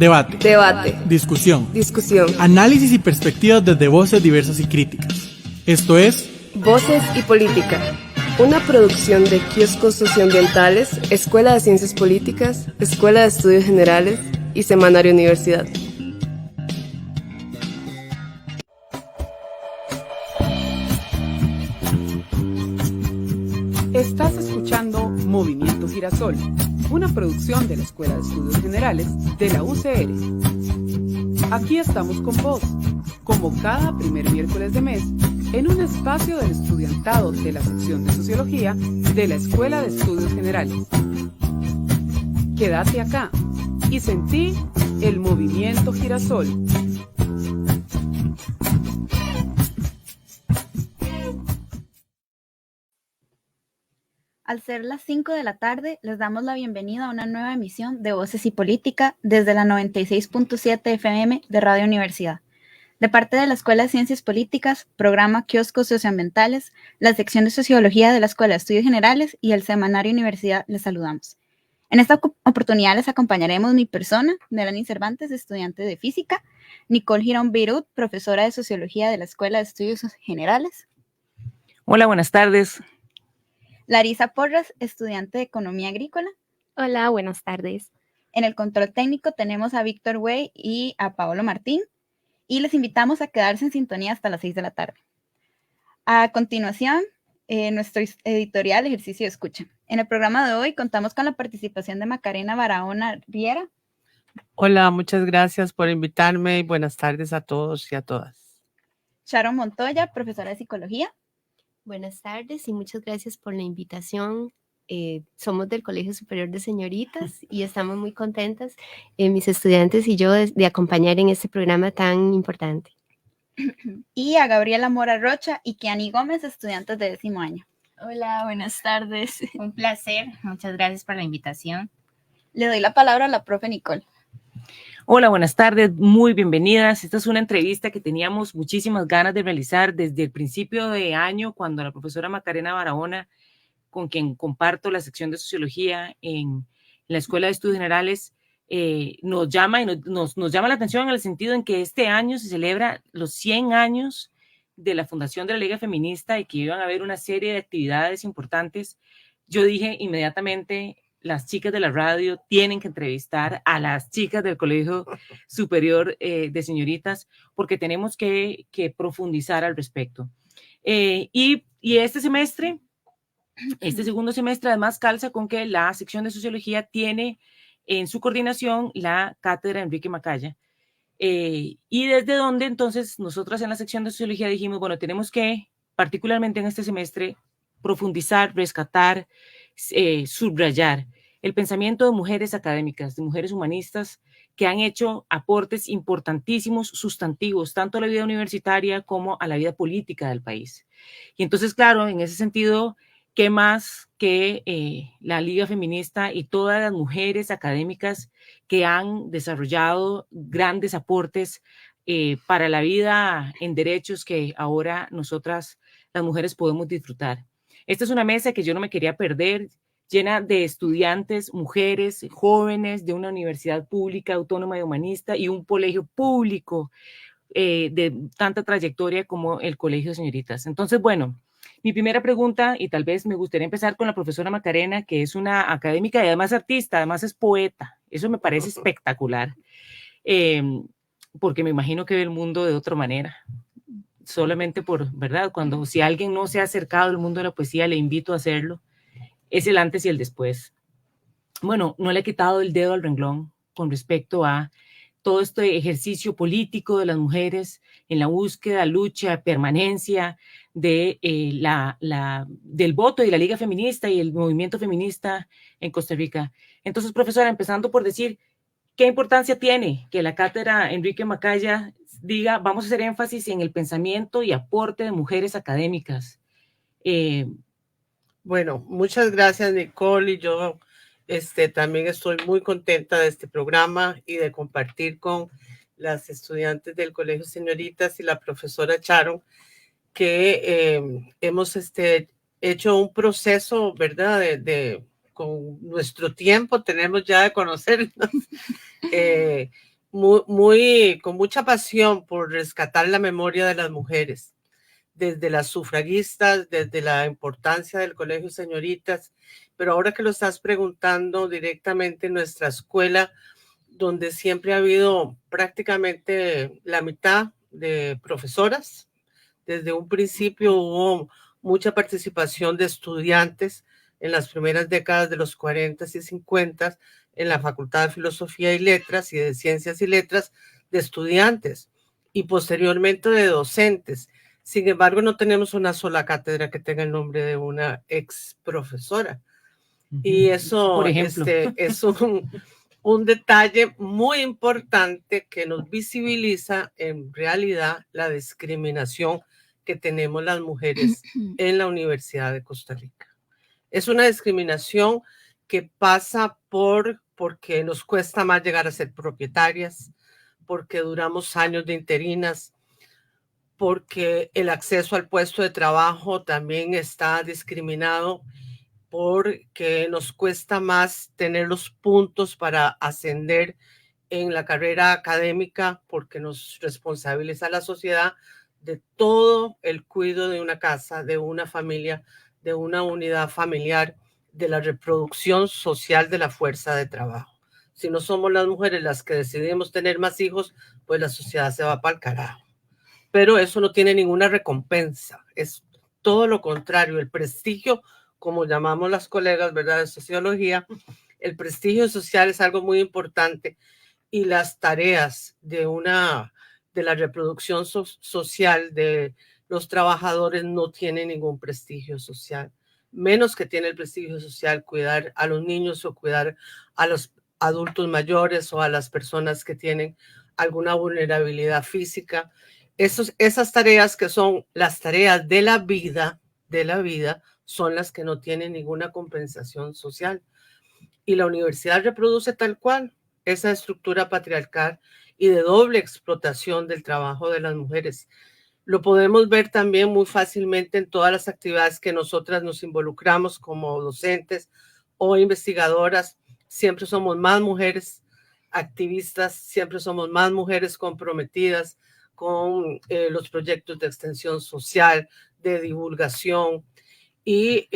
Debate. Debate. Discusión. Discusión. Análisis y perspectivas desde voces diversas y críticas. Esto es Voces y Política, una producción de Kioscos Socioambientales, Escuela de Ciencias Políticas, Escuela de Estudios Generales y Semanario Universidad. Estás escuchando Movimiento Girasol, una producción de la Escuela de Estudios Generales de la UCR. Aquí estamos con vos, como cada primer miércoles de mes, en un espacio del estudiantado de la sección de Sociología de la Escuela de Estudios Generales. Quédate acá y sentí el Movimiento Girasol. Al ser las 5 de la tarde, les damos la bienvenida a una nueva emisión de Voces y Política desde la 96.7 FM de Radio Universidad. De parte de la Escuela de Ciencias Políticas, programa Kioscos Socioambientales, la sección de Sociología de la Escuela de Estudios Generales y el Semanario Universidad, les saludamos. En esta oportunidad les acompañaremos mi persona, Melanie Cervantes, estudiante de Física, Nicole Girón Beirut, profesora de Sociología de la Escuela de Estudios Generales. Hola, buenas tardes. Larisa Porras, estudiante de Economía Agrícola. Hola, buenas tardes. En el control técnico tenemos a Víctor Wey y a Paolo Martín, y les invitamos a quedarse en sintonía hasta las 6 de la tarde. A continuación, nuestro editorial Ejercicio de Escucha. En el programa de hoy contamos con la participación de Macarena Barahona Riera. Hola, muchas gracias por invitarme y buenas tardes a todos y a todas. Sharon Montoya, profesora de Psicología. Buenas tardes y muchas gracias por la invitación. Somos del Colegio Superior de Señoritas y estamos muy contentas, mis estudiantes y yo, de acompañar en este programa tan importante. Y a Gabriela Mora Rocha y Kiani Gómez, estudiantes de 10º año. Hola, buenas tardes. Un placer. Muchas gracias por la invitación. Le doy la palabra a la profe Nicole. Hola, buenas tardes, muy bienvenidas. Esta es una entrevista que teníamos muchísimas ganas de realizar desde el principio de año, cuando la profesora Macarena Barahona, con quien comparto la sección de Sociología en la Escuela de Estudios Generales, nos llama y nos llama la atención en el sentido en que este año se celebra los 100 años de la fundación de la Liga Feminista y que iban a haber una serie de actividades importantes. Yo dije inmediatamente, las chicas de la radio tienen que entrevistar a las chicas del Colegio Superior de Señoritas porque tenemos que profundizar al respecto. Y este semestre, este segundo semestre, además calza con que la sección de Sociología tiene en su coordinación la cátedra Enrique Macaya. Y desde donde entonces nosotras en la sección de Sociología dijimos, bueno, tenemos que, particularmente en este semestre, profundizar, rescatar, subrayar el pensamiento de mujeres académicas, de mujeres humanistas que han hecho aportes importantísimos, sustantivos, tanto a la vida universitaria como a la vida política del país. Y entonces, claro, en ese sentido, ¿qué más que la Liga Feminista y todas las mujeres académicas que han desarrollado grandes aportes para la vida en derechos que ahora nosotras, las mujeres, podemos disfrutar? Esta es una mesa que yo no me quería perder, llena de estudiantes, mujeres, jóvenes de una universidad pública, autónoma y humanista y un colegio público de tanta trayectoria como el Colegio de Señoritas. Entonces, bueno, mi primera pregunta, y tal vez me gustaría empezar con la profesora Macarena, que es una académica y además artista, además es poeta. Eso me parece espectacular, porque me imagino que ve el mundo de otra manera. Solamente por, ¿verdad? Si alguien no se ha acercado al mundo de la poesía, le invito a hacerlo. Es el antes y el después. Bueno, no le he quitado el dedo al renglón con respecto a todo este ejercicio político de las mujeres en la búsqueda, lucha, permanencia de, del voto y la Liga Feminista y el movimiento feminista en Costa Rica. Entonces, profesora, empezando por decir, ¿qué importancia tiene que la cátedra Enrique Macaya diga, vamos a hacer énfasis en el pensamiento y aporte de mujeres académicas? Bueno, muchas gracias, Nicole, y yo también estoy muy contenta de este programa y de compartir con las estudiantes del Colegio Señoritas y la profesora Sharon, que hemos hecho un proceso, ¿verdad? Con nuestro tiempo tenemos ya de conocernos, con mucha pasión por rescatar la memoria de las mujeres, desde las sufragistas, desde la importancia del Colegio Señoritas, pero ahora que lo estás preguntando directamente en nuestra escuela, donde siempre ha habido prácticamente la mitad de profesoras, desde un principio hubo mucha participación de estudiantes en las primeras décadas de los 40 y 50 en la Facultad de Filosofía y Letras y de Ciencias y Letras de estudiantes y posteriormente de docentes. Sin embargo, no tenemos una sola cátedra que tenga el nombre de una ex profesora. Y eso, por ejemplo, es un detalle muy importante que nos visibiliza en realidad la discriminación que tenemos las mujeres en la Universidad de Costa Rica. Es una discriminación que pasa porque nos cuesta más llegar a ser propietarias, porque duramos años de interinas, porque el acceso al puesto de trabajo también está discriminado, porque nos cuesta más tener los puntos para ascender en la carrera académica, porque nos responsabiliza a la sociedad de todo el cuidado de una casa, de una familia, de una unidad familiar, de la reproducción social de la fuerza de trabajo. Si no somos las mujeres las que decidimos tener más hijos, pues la sociedad se va para el carajo. Pero eso no tiene ninguna recompensa, es todo lo contrario, el prestigio, como llamamos las colegas, ¿verdad?, de sociología, el prestigio social es algo muy importante y las tareas de la reproducción social de los trabajadores no tienen ningún prestigio social, menos que tiene el prestigio social cuidar a los niños o cuidar a los adultos mayores o a las personas que tienen alguna vulnerabilidad física. Esas tareas que son las tareas de la vida, son las que no tienen ninguna compensación social. Y la universidad reproduce tal cual esa estructura patriarcal y de doble explotación del trabajo de las mujeres. Lo podemos ver también muy fácilmente en todas las actividades que nosotras nos involucramos como docentes o investigadoras. Siempre somos más mujeres activistas, siempre somos más mujeres comprometidas con los proyectos de extensión social, de divulgación, y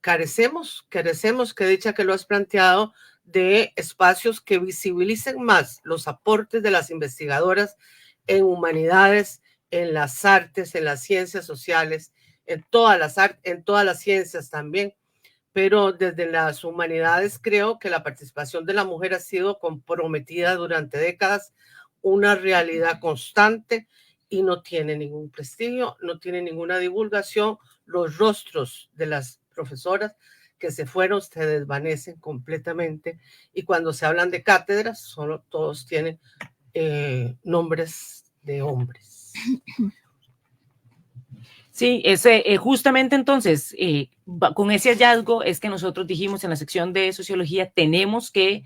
carecemos, que dicha que lo has planteado, de espacios que visibilicen más los aportes de las investigadoras en humanidades, en las artes, en las ciencias sociales, en todas las ciencias también, pero desde las humanidades creo que la participación de la mujer ha sido comprometida durante décadas, una realidad constante y no tiene ningún prestigio, no tiene ninguna divulgación. Los rostros de las profesoras que se fueron se desvanecen completamente y cuando se hablan de cátedras, solo todos tienen nombres de hombres. Sí, justamente entonces, con ese hallazgo es que nosotros dijimos en la sección de sociología, tenemos que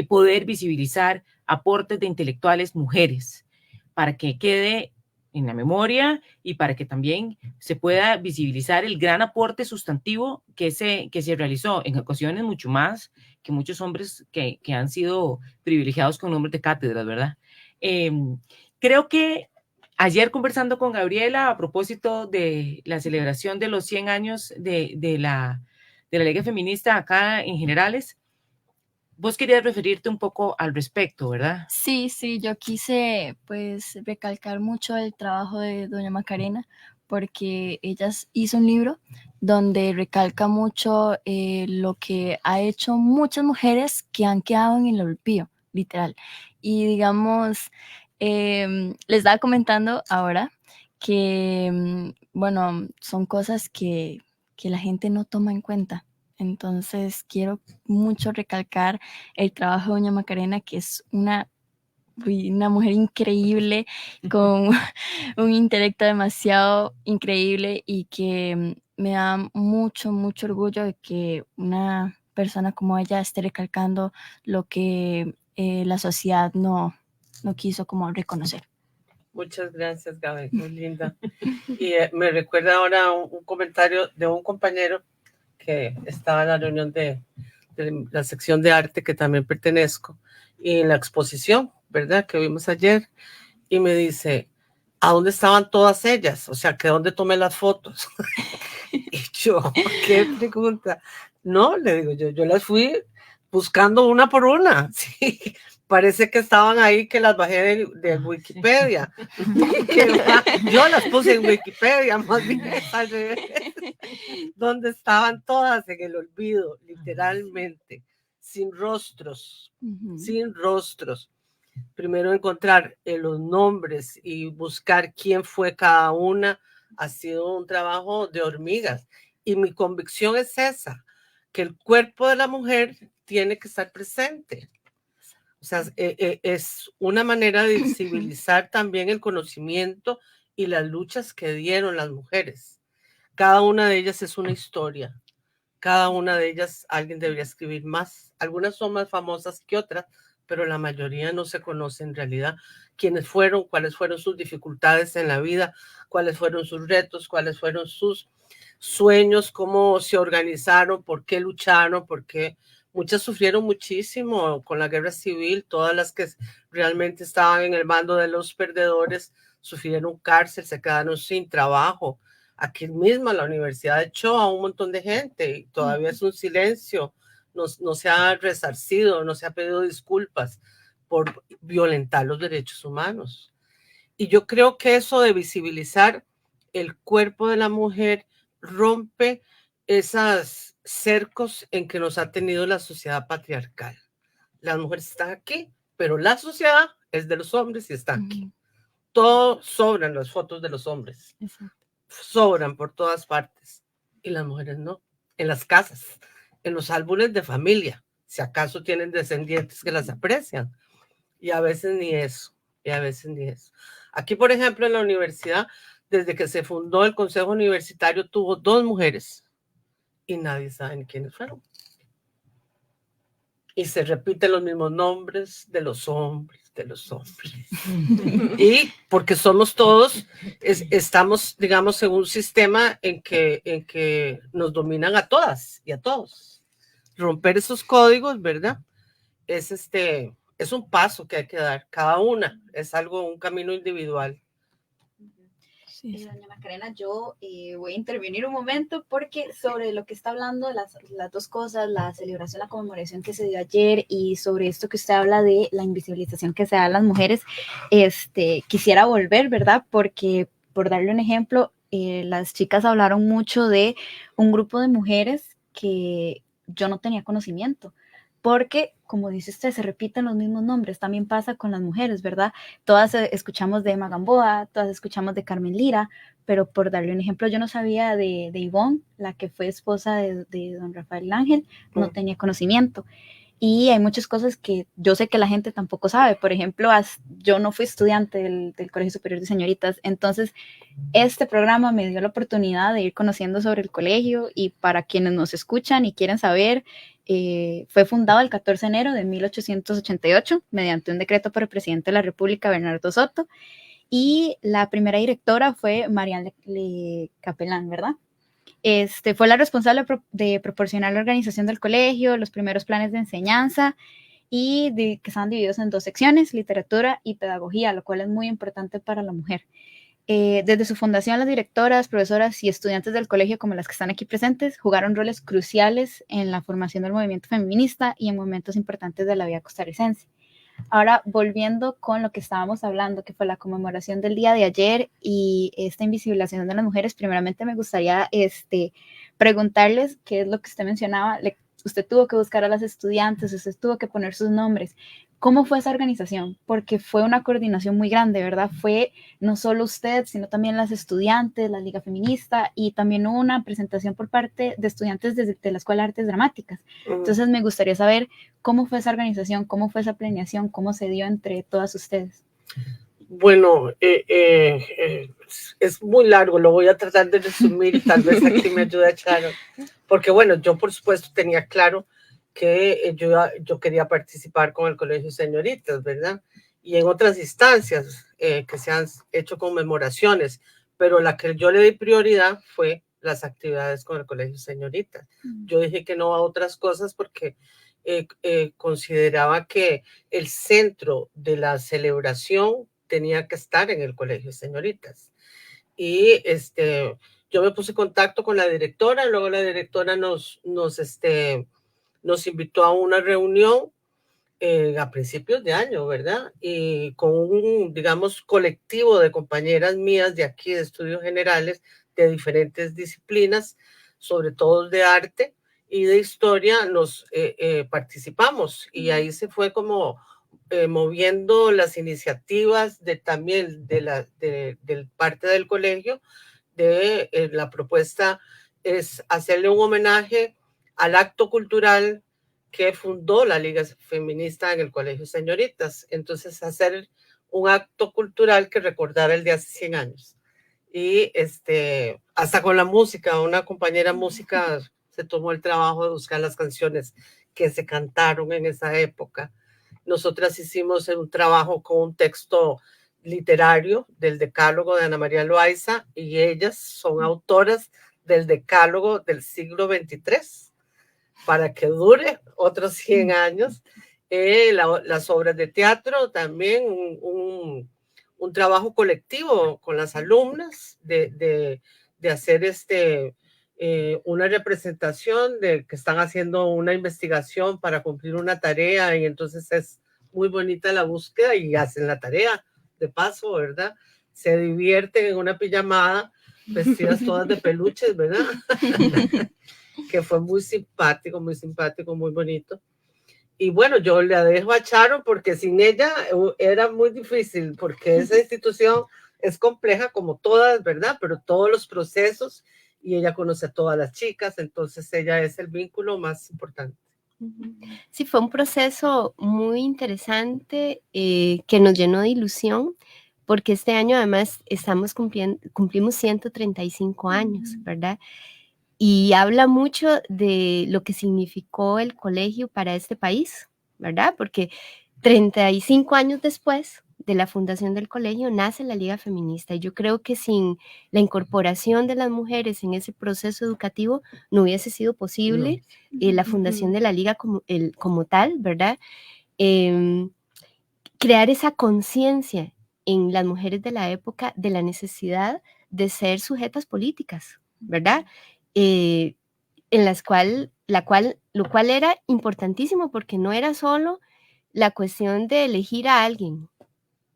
poder visibilizar aportes de intelectuales mujeres para que quede en la memoria y para que también se pueda visibilizar el gran aporte sustantivo que se realizó en ocasiones mucho más que muchos hombres que han sido privilegiados con nombres de cátedras, ¿verdad? Creo que ayer conversando con Gabriela a propósito de la celebración de los 100 años de la Liga Feminista acá en Generales, vos querías referirte un poco al respecto, ¿verdad? Sí, yo quise pues recalcar mucho el trabajo de doña Macarena porque ella hizo un libro donde recalca mucho lo que ha hecho muchas mujeres que han quedado en el olvido, literal. Y digamos, les estaba comentando ahora que, bueno, son cosas que la gente no toma en cuenta. Entonces quiero mucho recalcar el trabajo de doña Macarena, que es una mujer increíble, con un intelecto demasiado increíble y que me da mucho orgullo de que una persona como ella esté recalcando lo que la sociedad no quiso como reconocer. Muchas gracias, Gaby, muy linda. Y me recuerda ahora un comentario de un compañero que estaba en la reunión de la sección de arte que también pertenezco y en la exposición ¿verdad? Que vimos ayer, y me dice, ¿a dónde estaban todas ellas? O sea, ¿que dónde tomé las fotos? Y yo, ¿qué pregunta? No, le digo yo las fui buscando una por una, sí. Parece que estaban ahí, que las bajé de Wikipedia. Yo las puse en Wikipedia, más bien al revés. Donde estaban todas en el olvido, literalmente, sin rostros, sin rostros. Primero encontrar los nombres y buscar quién fue cada una ha sido un trabajo de hormigas. Y mi convicción es esa, que el cuerpo de la mujer tiene que estar presente. O sea, es una manera de visibilizar también el conocimiento y las luchas que dieron las mujeres. Cada una de ellas es una historia. Cada una de ellas alguien debería escribir más. Algunas son más famosas que otras, pero la mayoría no se conoce en realidad quiénes fueron, cuáles fueron sus dificultades en la vida, cuáles fueron sus retos, cuáles fueron sus sueños, cómo se organizaron, por qué lucharon, por qué. Muchas sufrieron muchísimo con la guerra civil, todas las que realmente estaban en el bando de los perdedores sufrieron cárcel, se quedaron sin trabajo. Aquí mismo la universidad echó a un montón de gente y todavía es un silencio, no se ha resarcido, no se ha pedido disculpas por violentar los derechos humanos. Y yo creo que eso de visibilizar el cuerpo de la mujer rompe esas cercos en que nos ha tenido la sociedad patriarcal. Las mujeres están aquí, pero la sociedad es de los hombres y están aquí. Todo sobran las fotos de los hombres. Exacto. Sobran por todas partes. Y las mujeres no. En las casas, en los álbumes de familia, si acaso tienen descendientes que las aprecian. Y a veces ni eso. Y a veces ni eso. Aquí, por ejemplo, en la universidad, desde que se fundó el Consejo Universitario, tuvo 2 mujeres. Y nadie sabe ni quiénes fueron. Y se repiten los mismos nombres de los hombres. Y porque somos todos, estamos, digamos, en un sistema en que nos dominan a todas y a todos. Romper esos códigos, ¿verdad? Es un paso que hay que dar. Cada una es un camino individual. Doña Macarena, yo voy a intervenir un momento porque sobre lo que está hablando, las 2 cosas, la celebración, la conmemoración que se dio ayer y sobre esto que usted habla de la invisibilización que se da a las mujeres, quisiera volver, ¿verdad? Porque, por darle un ejemplo, las chicas hablaron mucho de un grupo de mujeres que yo no tenía conocimiento. Porque, como dice usted, se repiten los mismos nombres. También pasa con las mujeres, ¿verdad? Todas escuchamos de Emma Gamboa, todas escuchamos de Carmen Lira, pero por darle un ejemplo, yo no sabía de Ivonne, la que fue esposa de don Rafael Ángel, no tenía conocimiento. Y hay muchas cosas que yo sé que la gente tampoco sabe. Por ejemplo, yo no fui estudiante del Colegio Superior de Señoritas, entonces este programa me dio la oportunidad de ir conociendo sobre el colegio y para quienes nos escuchan y quieren saber, fue fundado el 14 de enero de 1888 mediante un decreto por el presidente de la República, Bernardo Soto, y la primera directora fue Marianne Capelán, ¿verdad? Fue la responsable de proporcionar la organización del colegio, los primeros planes de enseñanza y que estaban divididos en 2 secciones, literatura y pedagogía, lo cual es muy importante para la mujer. Desde su fundación, las directoras, profesoras y estudiantes del colegio, como las que están aquí presentes, jugaron roles cruciales en la formación del movimiento feminista y en momentos importantes de la vida costarricense. Ahora, volviendo con lo que estábamos hablando, que fue la conmemoración del día de ayer y esta invisibilización de las mujeres, primeramente me gustaría preguntarles qué es lo que usted mencionaba. Usted tuvo que buscar a las estudiantes, usted tuvo que poner sus nombres. ¿Cómo fue esa organización? Porque fue una coordinación muy grande, ¿verdad? Fue no solo usted, sino también las estudiantes, la Liga Feminista y también hubo una presentación por parte de estudiantes de la Escuela de Artes Dramáticas. Entonces me gustaría saber cómo fue esa organización, cómo fue esa planeación, cómo se dio entre todas ustedes. Bueno, es muy largo, lo voy a tratar de resumir y tal vez aquí me ayude a Charo, porque bueno, yo por supuesto tenía claro que yo quería participar con el Colegio de Señoritas, ¿verdad? Y en otras instancias que se han hecho conmemoraciones, pero la que yo le di prioridad fue las actividades con el Colegio de Señoritas. Yo dije que no a otras cosas porque consideraba que el centro de la celebración tenía que estar en el Colegio de Señoritas. Y yo me puse en contacto con la directora, luego la directora nos invitó a una reunión a principios de año, ¿verdad? Y con un, digamos, colectivo de compañeras mías de aquí, de estudios generales, de diferentes disciplinas, sobre todo de arte y de historia, nos participamos. Y ahí se fue como moviendo las iniciativas también de parte del colegio. La propuesta es hacerle un homenaje al acto cultural que fundó la Liga Feminista en el Colegio Señoritas. Entonces, hacer un acto cultural que recordara el de hace 100 años. Y hasta con la música, una compañera música se tomó el trabajo de buscar las canciones que se cantaron en esa época. Nosotras hicimos un trabajo con un texto literario del Decálogo de Ana María Loaiza, y ellas son autoras del Decálogo del siglo XXIII, para que dure otros 100 años. Las obras de teatro también, un trabajo colectivo con las alumnas de hacer una representación de que están haciendo una investigación para cumplir una tarea, y entonces es muy bonita la búsqueda y hacen la tarea de paso, ¿verdad? Se divierten en una pijamada, vestidas todas de peluches, ¿verdad? Que fue muy simpático, muy bonito. Y bueno, yo le dejo a Charo porque sin ella era muy difícil, porque esa institución es compleja como todas, ¿verdad? Pero todos los procesos, y ella conoce a todas las chicas, entonces ella es el vínculo más importante. Sí, fue un proceso muy interesante que nos llenó de ilusión, porque este año además cumplimos 135 años, ¿verdad? Y habla mucho de lo que significó el colegio para este país, ¿verdad? Porque 35 años después de la fundación del colegio nace la Liga Feminista, y yo creo que sin la incorporación de las mujeres en ese proceso educativo no hubiese sido posible la fundación de la Liga como tal, ¿verdad? Crear esa conciencia en las mujeres de la época de la necesidad de ser sujetas políticas, ¿verdad? Lo cual era importantísimo, porque no era solo la cuestión de elegir a alguien,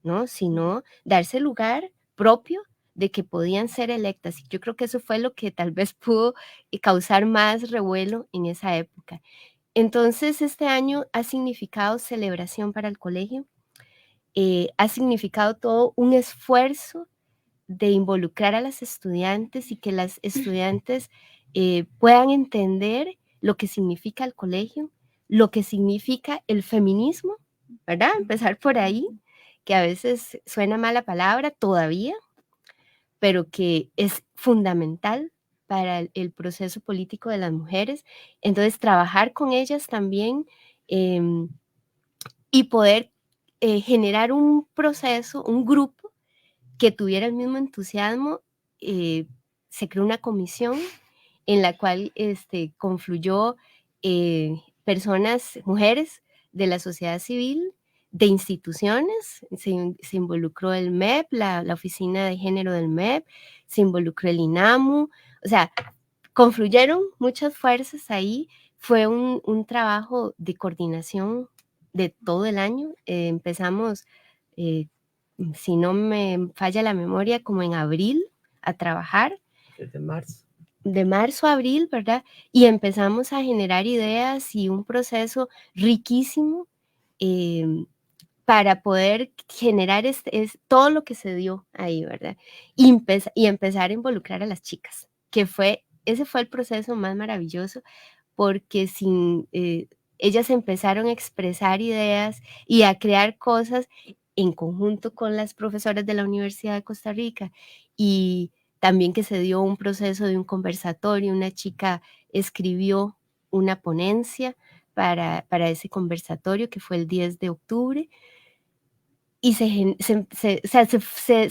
¿no? Sino darse lugar propio de que podían ser electas. Y yo creo que eso fue lo que tal vez pudo causar más revuelo en esa época. Entonces, este año ha significado celebración para el colegio, ha significado todo un esfuerzo de involucrar a las estudiantes y que las estudiantes puedan entender lo que significa el colegio, lo que significa el feminismo, ¿verdad? Empezar por ahí, que a veces suena mala palabra todavía, pero que es fundamental para el proceso político de las mujeres. Entonces, trabajar con ellas también y poder generar un proceso, un grupo que tuviera el mismo entusiasmo. Se creó una comisión en la cual confluyó personas, mujeres de la sociedad civil, de instituciones. Se involucró el MEP, la Oficina de Género del MEP, se involucró el INAMU, o sea, confluyeron muchas fuerzas ahí. Fue un trabajo de coordinación de todo el año. Empezamos, si no me falla la memoria, como en abril a trabajar. Desde marzo. De marzo a abril, ¿verdad? Y empezamos a generar ideas y un proceso riquísimo para poder generar todo lo que se dio ahí, ¿verdad? Y empezar a involucrar a las chicas, ese fue el proceso más maravilloso, porque ellas empezaron a expresar ideas y a crear cosas en conjunto con las profesoras de la Universidad de Costa Rica, y también que se dio un proceso de un conversatorio. Una chica escribió una ponencia para ese conversatorio, que fue el 10 de octubre, y se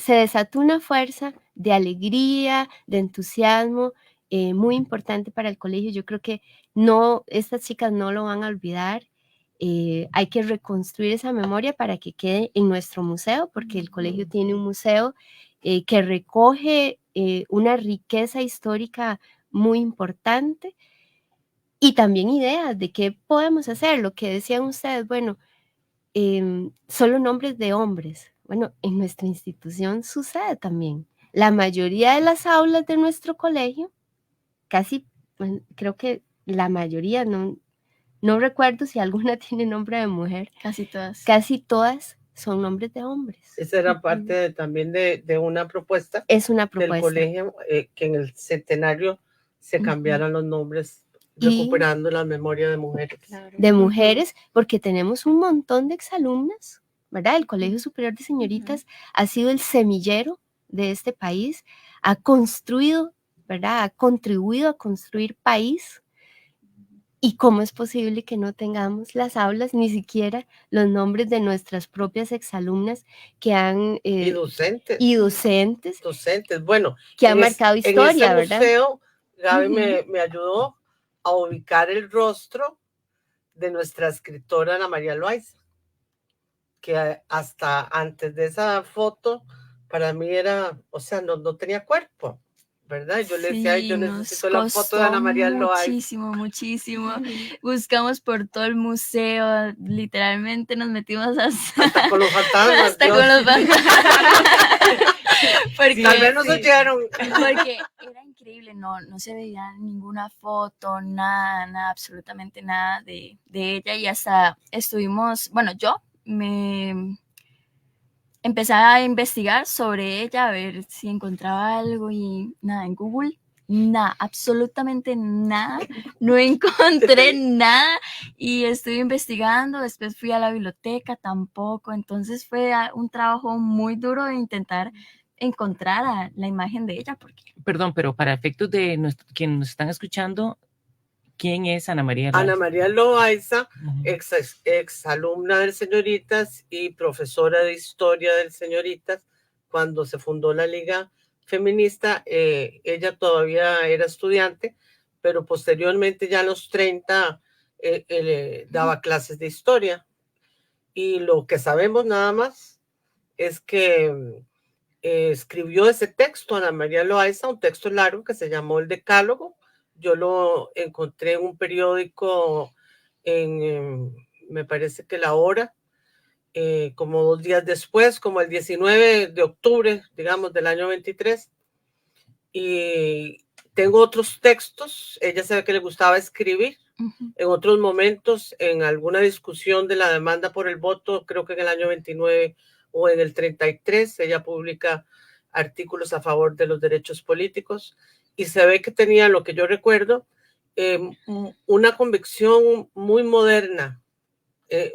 desató una fuerza de alegría, de entusiasmo, muy importante para el colegio. Yo creo que no, estas chicas no lo van a olvidar. Hay que reconstruir esa memoria para que quede en nuestro museo, porque el colegio tiene un museo que recoge una riqueza histórica muy importante y también ideas de qué podemos hacer. Lo que decían ustedes, bueno, solo nombres de hombres. Bueno, en nuestra institución sucede también. La mayoría de las aulas de nuestro colegio, casi, bueno, creo que la mayoría, no recuerdo si alguna tiene nombre de mujer. Casi todas son nombres de hombres. Esa era parte también de una propuesta. Es una propuesta. Del colegio, que en el centenario se cambiaran los nombres, recuperando la memoria de mujeres. De mujeres, porque tenemos un montón de exalumnas, ¿verdad? El Colegio Superior de Señoritas ha sido el semillero de este país, ha construido, ¿verdad? Ha contribuido a construir país. ¿Y cómo es posible que no tengamos las aulas, ni siquiera los nombres de nuestras propias exalumnas que han... y docentes. Y docentes. Docentes, bueno. Que han marcado historia, en ese ¿verdad? museo, Gaby me ayudó a ubicar el rostro de nuestra escritora Ana María Loaiza, que hasta antes de esa foto, para mí era, o sea, no tenía cuerpo, ¿verdad? Yo le decía, yo necesito la foto de Ana María Loaiza. Muchísimo. Buscamos por todo el museo, literalmente nos metimos hasta con los fantasmas. Hasta con los fantasmas. Porque, tal vez nos oyeron. Porque era increíble, no se veía ninguna foto, nada, absolutamente nada de ella, y hasta estuvimos, bueno, yo me empecé a investigar sobre ella, a ver si encontraba algo, y nada, en Google, nada, absolutamente nada, no encontré nada, y estuve investigando, después fui a la biblioteca, tampoco, entonces fue un trabajo muy duro de intentar encontrar la imagen de ella. Porque... Perdón, pero para efectos de quienes nos están escuchando, ¿quién es Ana María Loaiza? Ana María Loaiza, ex alumna del Señoritas y profesora de historia del Señoritas. Cuando se fundó la Liga Feminista, ella todavía era estudiante, pero posteriormente ya a los 30 daba clases de historia. Y lo que sabemos nada más es que escribió ese texto, Ana María Loaiza, un texto largo que se llamó El Decálogo. Yo lo encontré en un periódico, me parece que La Hora, como 2 días después, como el 19 de octubre, digamos, del año 23. Y tengo otros textos. Ella sabe que le gustaba escribir. En otros momentos, en alguna discusión de la demanda por el voto, creo que en el año 29 o en el 33, ella publica artículos a favor de los derechos políticos, y se ve que tenía, lo que yo recuerdo, una convicción muy moderna,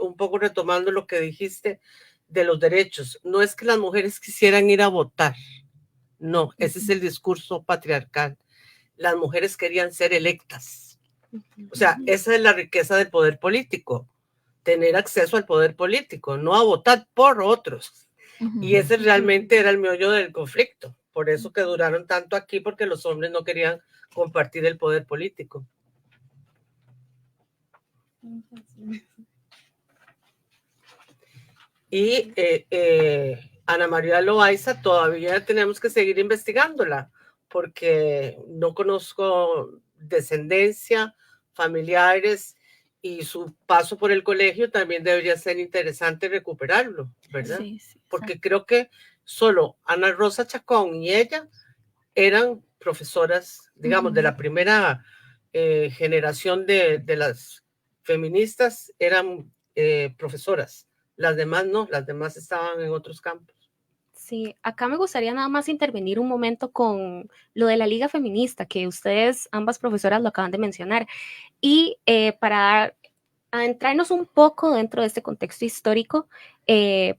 un poco retomando lo que dijiste de los derechos. No es que las mujeres quisieran ir a votar, no, ese es el discurso patriarcal. Las mujeres querían ser electas. O sea, esa es la riqueza del poder político, tener acceso al poder político, no a votar por otros. Y ese realmente era el meollo del conflicto. Por eso que duraron tanto aquí, porque los hombres no querían compartir el poder político. Y Ana María Loaiza todavía tenemos que seguir investigándola, porque no conozco descendencia, familiares, y su paso por el colegio también debería ser interesante recuperarlo, ¿verdad? Sí, porque creo que solo Ana Rosa Chacón y ella eran profesoras, digamos, de la primera generación de las feministas, eran profesoras. Las demás no, las demás estaban en otros campos. Sí, acá me gustaría nada más intervenir un momento con lo de la Liga Feminista, que ustedes, ambas profesoras, lo acaban de mencionar. Y para adentrarnos un poco dentro de este contexto histórico,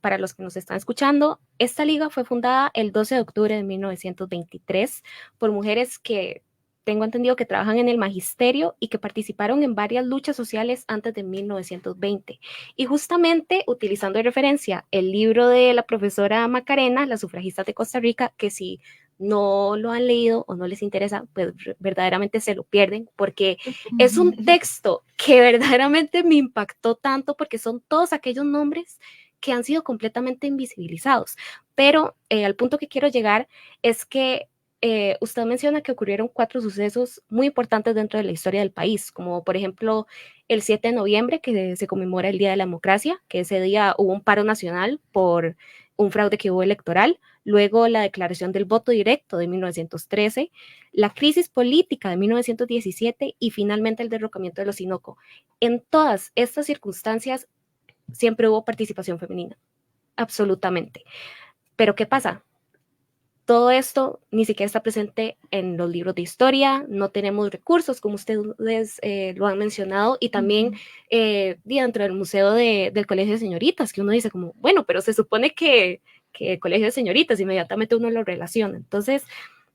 para los que nos están escuchando, esta liga fue fundada el 12 de octubre de 1923 por mujeres que tengo entendido que trabajan en el magisterio y que participaron en varias luchas sociales antes de 1920. Y justamente utilizando de referencia el libro de la profesora Macarena, Las sufragistas de Costa Rica, que si no lo han leído o no les interesa, pues verdaderamente se lo pierden, porque es un texto que verdaderamente me impactó tanto, porque son todos aquellos nombres que han sido completamente invisibilizados. Pero al punto que quiero llegar es que usted menciona que ocurrieron 4 sucesos muy importantes dentro de la historia del país, como por ejemplo el 7 de noviembre, que se conmemora el Día de la Democracia, que ese día hubo un paro nacional por un fraude que hubo electoral, luego la declaración del voto directo de 1913, la crisis política de 1917 y finalmente el derrocamiento de los Sinoco. En todas estas circunstancias siempre hubo participación femenina, absolutamente. Pero ¿qué pasa? Todo esto ni siquiera está presente en los libros de historia, no tenemos recursos, como ustedes lo han mencionado, y también dentro del Museo del Colegio de Señoritas, que uno dice como, bueno, pero se supone que el Colegio de Señoritas, inmediatamente uno lo relaciona. Entonces,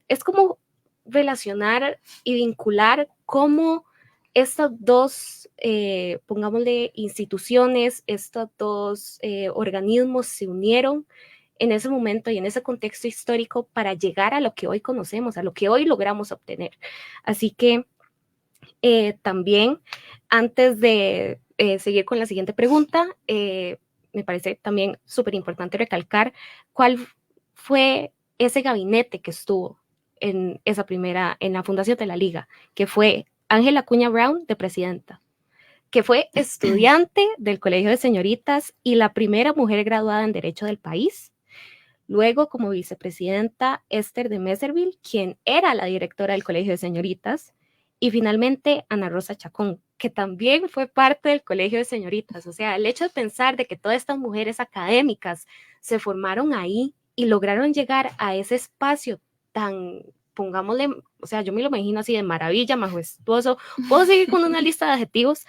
es como relacionar y vincular cómo estas dos, pongámosle, instituciones, estos dos organismos se unieron en ese momento y en ese contexto histórico para llegar a lo que hoy conocemos, a lo que hoy logramos obtener. Así que también, antes de seguir con la siguiente pregunta, me parece también súper importante recalcar cuál fue ese gabinete que estuvo en la fundación de la Liga, que fue Ángela Acuña Brown de presidenta, que fue estudiante del Colegio de Señoritas y la primera mujer graduada en Derecho del país. Luego, como vicepresidenta, Esther de Meserville, quien era la directora del Colegio de Señoritas. Y finalmente, Ana Rosa Chacón, que también fue parte del Colegio de Señoritas. O sea, el hecho de pensar de que todas estas mujeres académicas se formaron ahí y lograron llegar a ese espacio tan, pongámosle, o sea, yo me lo imagino así de maravilla, majestuoso. Puedo seguir con una lista de adjetivos,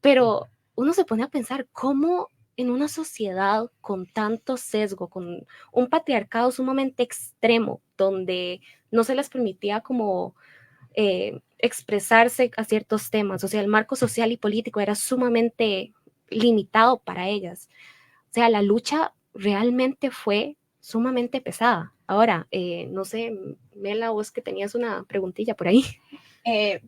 pero uno se pone a pensar cómo en una sociedad con tanto sesgo, con un patriarcado sumamente extremo, donde no se les permitía como expresarse a ciertos temas, o sea, el marco social y político era sumamente limitado para ellas. O sea, la lucha realmente fue sumamente pesada. Ahora, no sé, Mela, vos que tenías una preguntilla por ahí.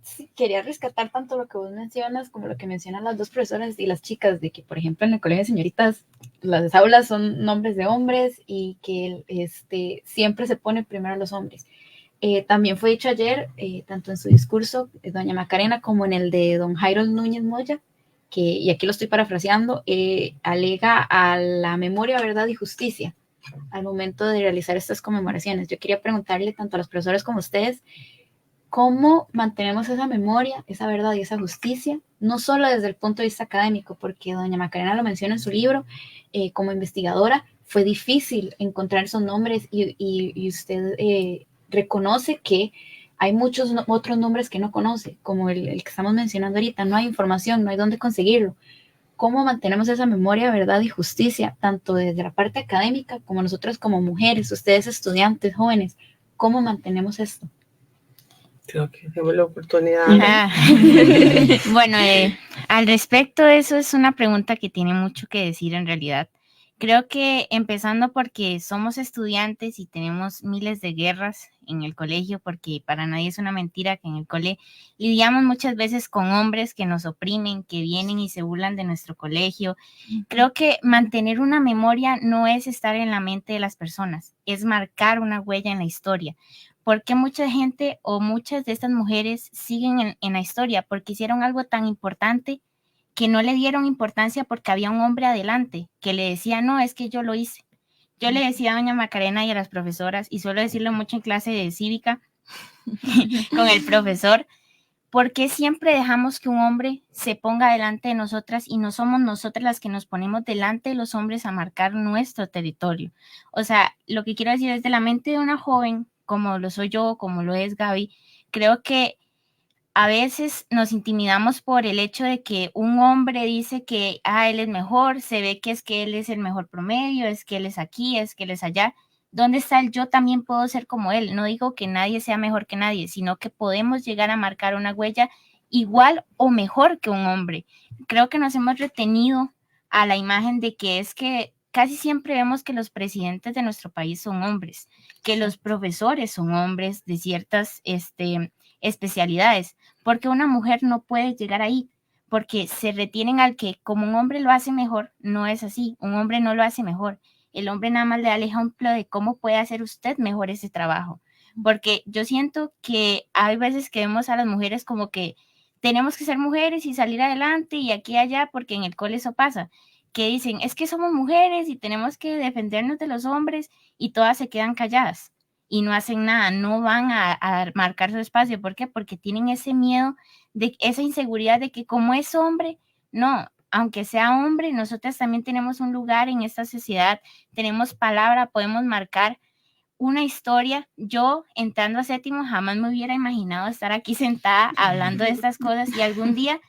Sí, quería rescatar tanto lo que vos mencionas como lo que mencionan las dos profesoras y las chicas, de que, por ejemplo, en el Colegio de Señoritas, las aulas son nombres de hombres y que siempre se pone primero a los hombres. También fue dicho ayer, tanto en su discurso, doña Macarena, como en el de don Jairo Núñez Moya, que, y aquí lo estoy parafraseando, alega a la memoria, verdad y justicia al momento de realizar estas conmemoraciones. Yo quería preguntarle tanto a los profesores como a ustedes, ¿cómo mantenemos esa memoria, esa verdad y esa justicia? No solo desde el punto de vista académico, porque doña Macarena lo menciona en su libro, como investigadora, fue difícil encontrar esos nombres y usted reconoce que hay muchos otros nombres que no conoce, como el que estamos mencionando ahorita. No hay información, no hay dónde conseguirlo. ¿Cómo mantenemos esa memoria, verdad y justicia, tanto desde la parte académica como nosotros como mujeres, ustedes estudiantes, jóvenes? ¿Cómo mantenemos esto? Creo que tengo la oportunidad. Bueno, al respecto, eso es una pregunta que tiene mucho que decir en realidad. Creo que empezando porque somos estudiantes y tenemos miles de guerras en el colegio, porque para nadie es una mentira que en el cole lidiamos muchas veces con hombres que nos oprimen, que vienen y se burlan de nuestro colegio. Creo que mantener una memoria no es estar en la mente de las personas, es marcar una huella en la historia. ¿Por qué mucha gente o muchas de estas mujeres siguen en la historia? Porque hicieron algo tan importante que no le dieron importancia porque había un hombre adelante que le decía, no, es que yo lo hice. Yo le decía a doña Macarena y a las profesoras, y suelo decirlo mucho en clase de cívica con el profesor, ¿por qué siempre dejamos que un hombre se ponga delante de nosotras y no somos nosotras las que nos ponemos delante de los hombres a marcar nuestro territorio? O sea, lo que quiero decir es de la mente de una joven, como lo soy yo, como lo es Gaby, creo que a veces nos intimidamos por el hecho de que un hombre dice que él es mejor, se ve que él es el mejor promedio, es que él es aquí, es que él es allá. ¿Dónde está el yo también puedo ser como él? No digo que nadie sea mejor que nadie, sino que podemos llegar a marcar una huella igual o mejor que un hombre. Creo que nos hemos retenido a la imagen de que es que casi siempre vemos que los presidentes de nuestro país son hombres, que los profesores son hombres de ciertas especialidades, porque una mujer no puede llegar ahí, porque se retienen al que como un hombre lo hace mejor. No es así, un hombre no lo hace mejor. El hombre nada más le da el ejemplo de cómo puede hacer usted mejor ese trabajo, porque yo siento que hay veces que vemos a las mujeres como que tenemos que ser mujeres y salir adelante y aquí y allá, porque en el cole eso pasa, que dicen, es que somos mujeres y tenemos que defendernos de los hombres, y todas se quedan calladas y no hacen nada, no van a marcar su espacio. ¿Por qué? Porque tienen ese miedo, de esa inseguridad de que como es hombre, no, aunque sea hombre, nosotras también tenemos un lugar en esta sociedad, tenemos palabra, podemos marcar una historia. Yo, entrando a séptimo, jamás me hubiera imaginado estar aquí sentada hablando de estas cosas, y algún día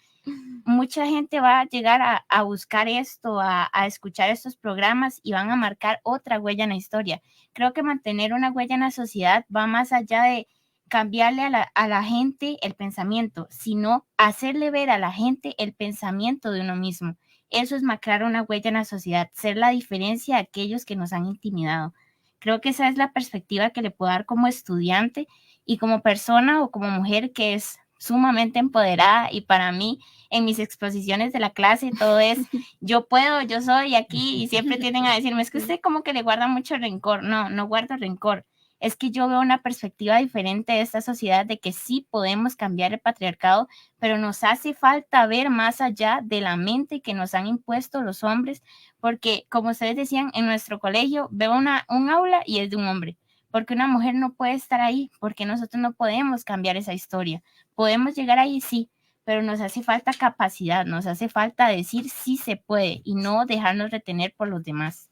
mucha gente va a llegar a buscar esto, a escuchar estos programas y van a marcar otra huella en la historia. Creo que mantener una huella en la sociedad va más allá de cambiarle a la gente el pensamiento, sino hacerle ver a la gente el pensamiento de uno mismo. Eso es marcar una huella en la sociedad, ser la diferencia a aquellos que nos han intimidado. Creo que esa es la perspectiva que le puedo dar como estudiante y como persona o como mujer que es sumamente empoderada, y para mí en mis exposiciones de la clase todo es yo puedo, yo soy aquí, y siempre tienden a decirme, es que usted como que le guarda mucho rencor. No, no guardo rencor, es que yo veo una perspectiva diferente de esta sociedad, de que sí podemos cambiar el patriarcado, pero nos hace falta ver más allá de la mente que nos han impuesto los hombres, porque como ustedes decían, en nuestro colegio veo un aula y es de un hombre, porque una mujer no puede estar ahí, porque nosotros no podemos cambiar esa historia. Podemos llegar ahí, sí, pero nos hace falta capacidad, nos hace falta decir sí se puede y no dejarnos retener por los demás.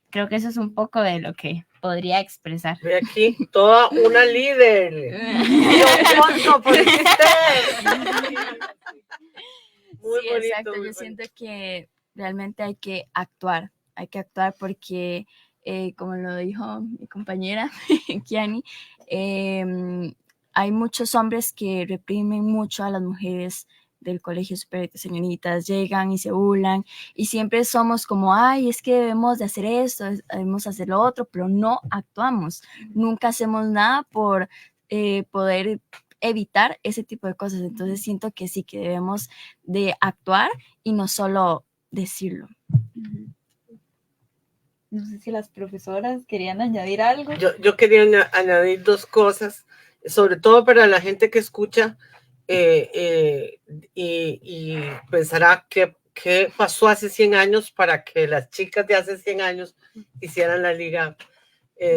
Creo que eso es un poco de lo que podría expresar. Ve aquí, toda una líder. Yo por usted. Muy Sí, bonito, exacto. muy Yo siento que realmente hay que actuar porque, como lo dijo mi compañera Kiani, hay muchos hombres que reprimen mucho a las mujeres del Colegio Superior de Señoritas, llegan y se burlan, y siempre somos como, ay, es que debemos de hacer esto, debemos hacer lo otro, pero no actuamos, nunca hacemos nada por poder evitar ese tipo de cosas. Entonces siento que sí, que debemos de actuar y no solo decirlo. No sé si las profesoras querían añadir algo. Yo quería añadir dos cosas, sobre todo para la gente que escucha y pensará qué pasó hace 100 años para que las chicas de hace 100 años hicieran la liga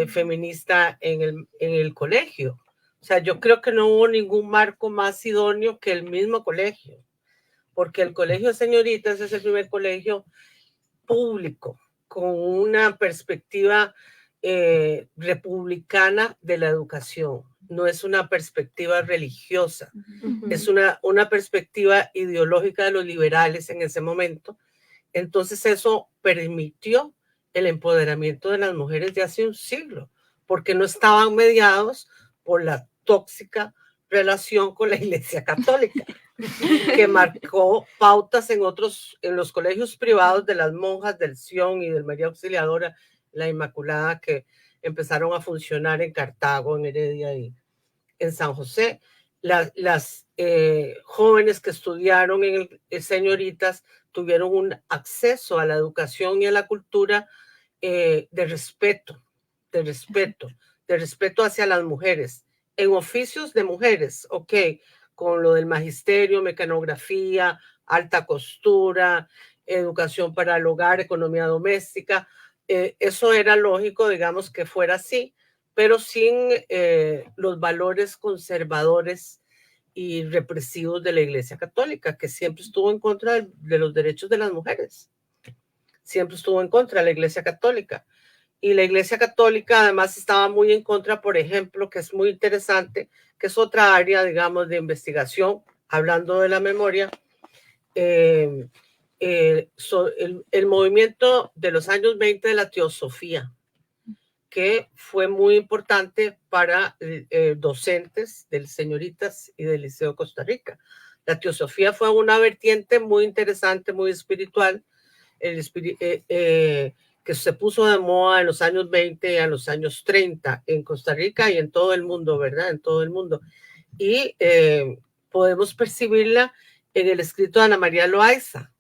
feminista en el colegio. O sea, yo creo que no hubo ningún marco más idóneo que el mismo colegio, porque el Colegio de Señoritas es el primer colegio público con una perspectiva republicana de la educación. No es una perspectiva religiosa, es una perspectiva ideológica de los liberales en ese momento. Entonces eso permitió el empoderamiento de las mujeres de hace un siglo, porque no estaban mediados por la tóxica relación con la Iglesia Católica, que marcó pautas en los colegios privados de las monjas del Sion y del María Auxiliadora, la Inmaculada, que empezaron a funcionar en Cartago, en Heredia y en San José. Las jóvenes que estudiaron en Señoritas tuvieron un acceso a la educación y a la cultura de respeto hacia las mujeres, en oficios de mujeres, ok, con lo del magisterio, mecanografía, alta costura, educación para el hogar, economía doméstica. Eso era lógico, digamos, que fuera así, pero sin los valores conservadores y represivos de la Iglesia Católica, que siempre estuvo en contra de los derechos de las mujeres. Siempre estuvo en contra de la Iglesia Católica. Y la Iglesia Católica además estaba muy en contra, por ejemplo, que es muy interesante, que es otra área, digamos, de investigación, hablando de la memoria, el movimiento de los años 20 de la teosofía, que fue muy importante para docentes del Señoritas y del Liceo Costa Rica. La teosofía fue una vertiente muy interesante, muy espiritual, que se puso de moda en los años 20 y en los años 30 en Costa Rica y en todo el mundo, ¿verdad? En todo el mundo. Y podemos percibirla en el escrito de Ana María Loaiza,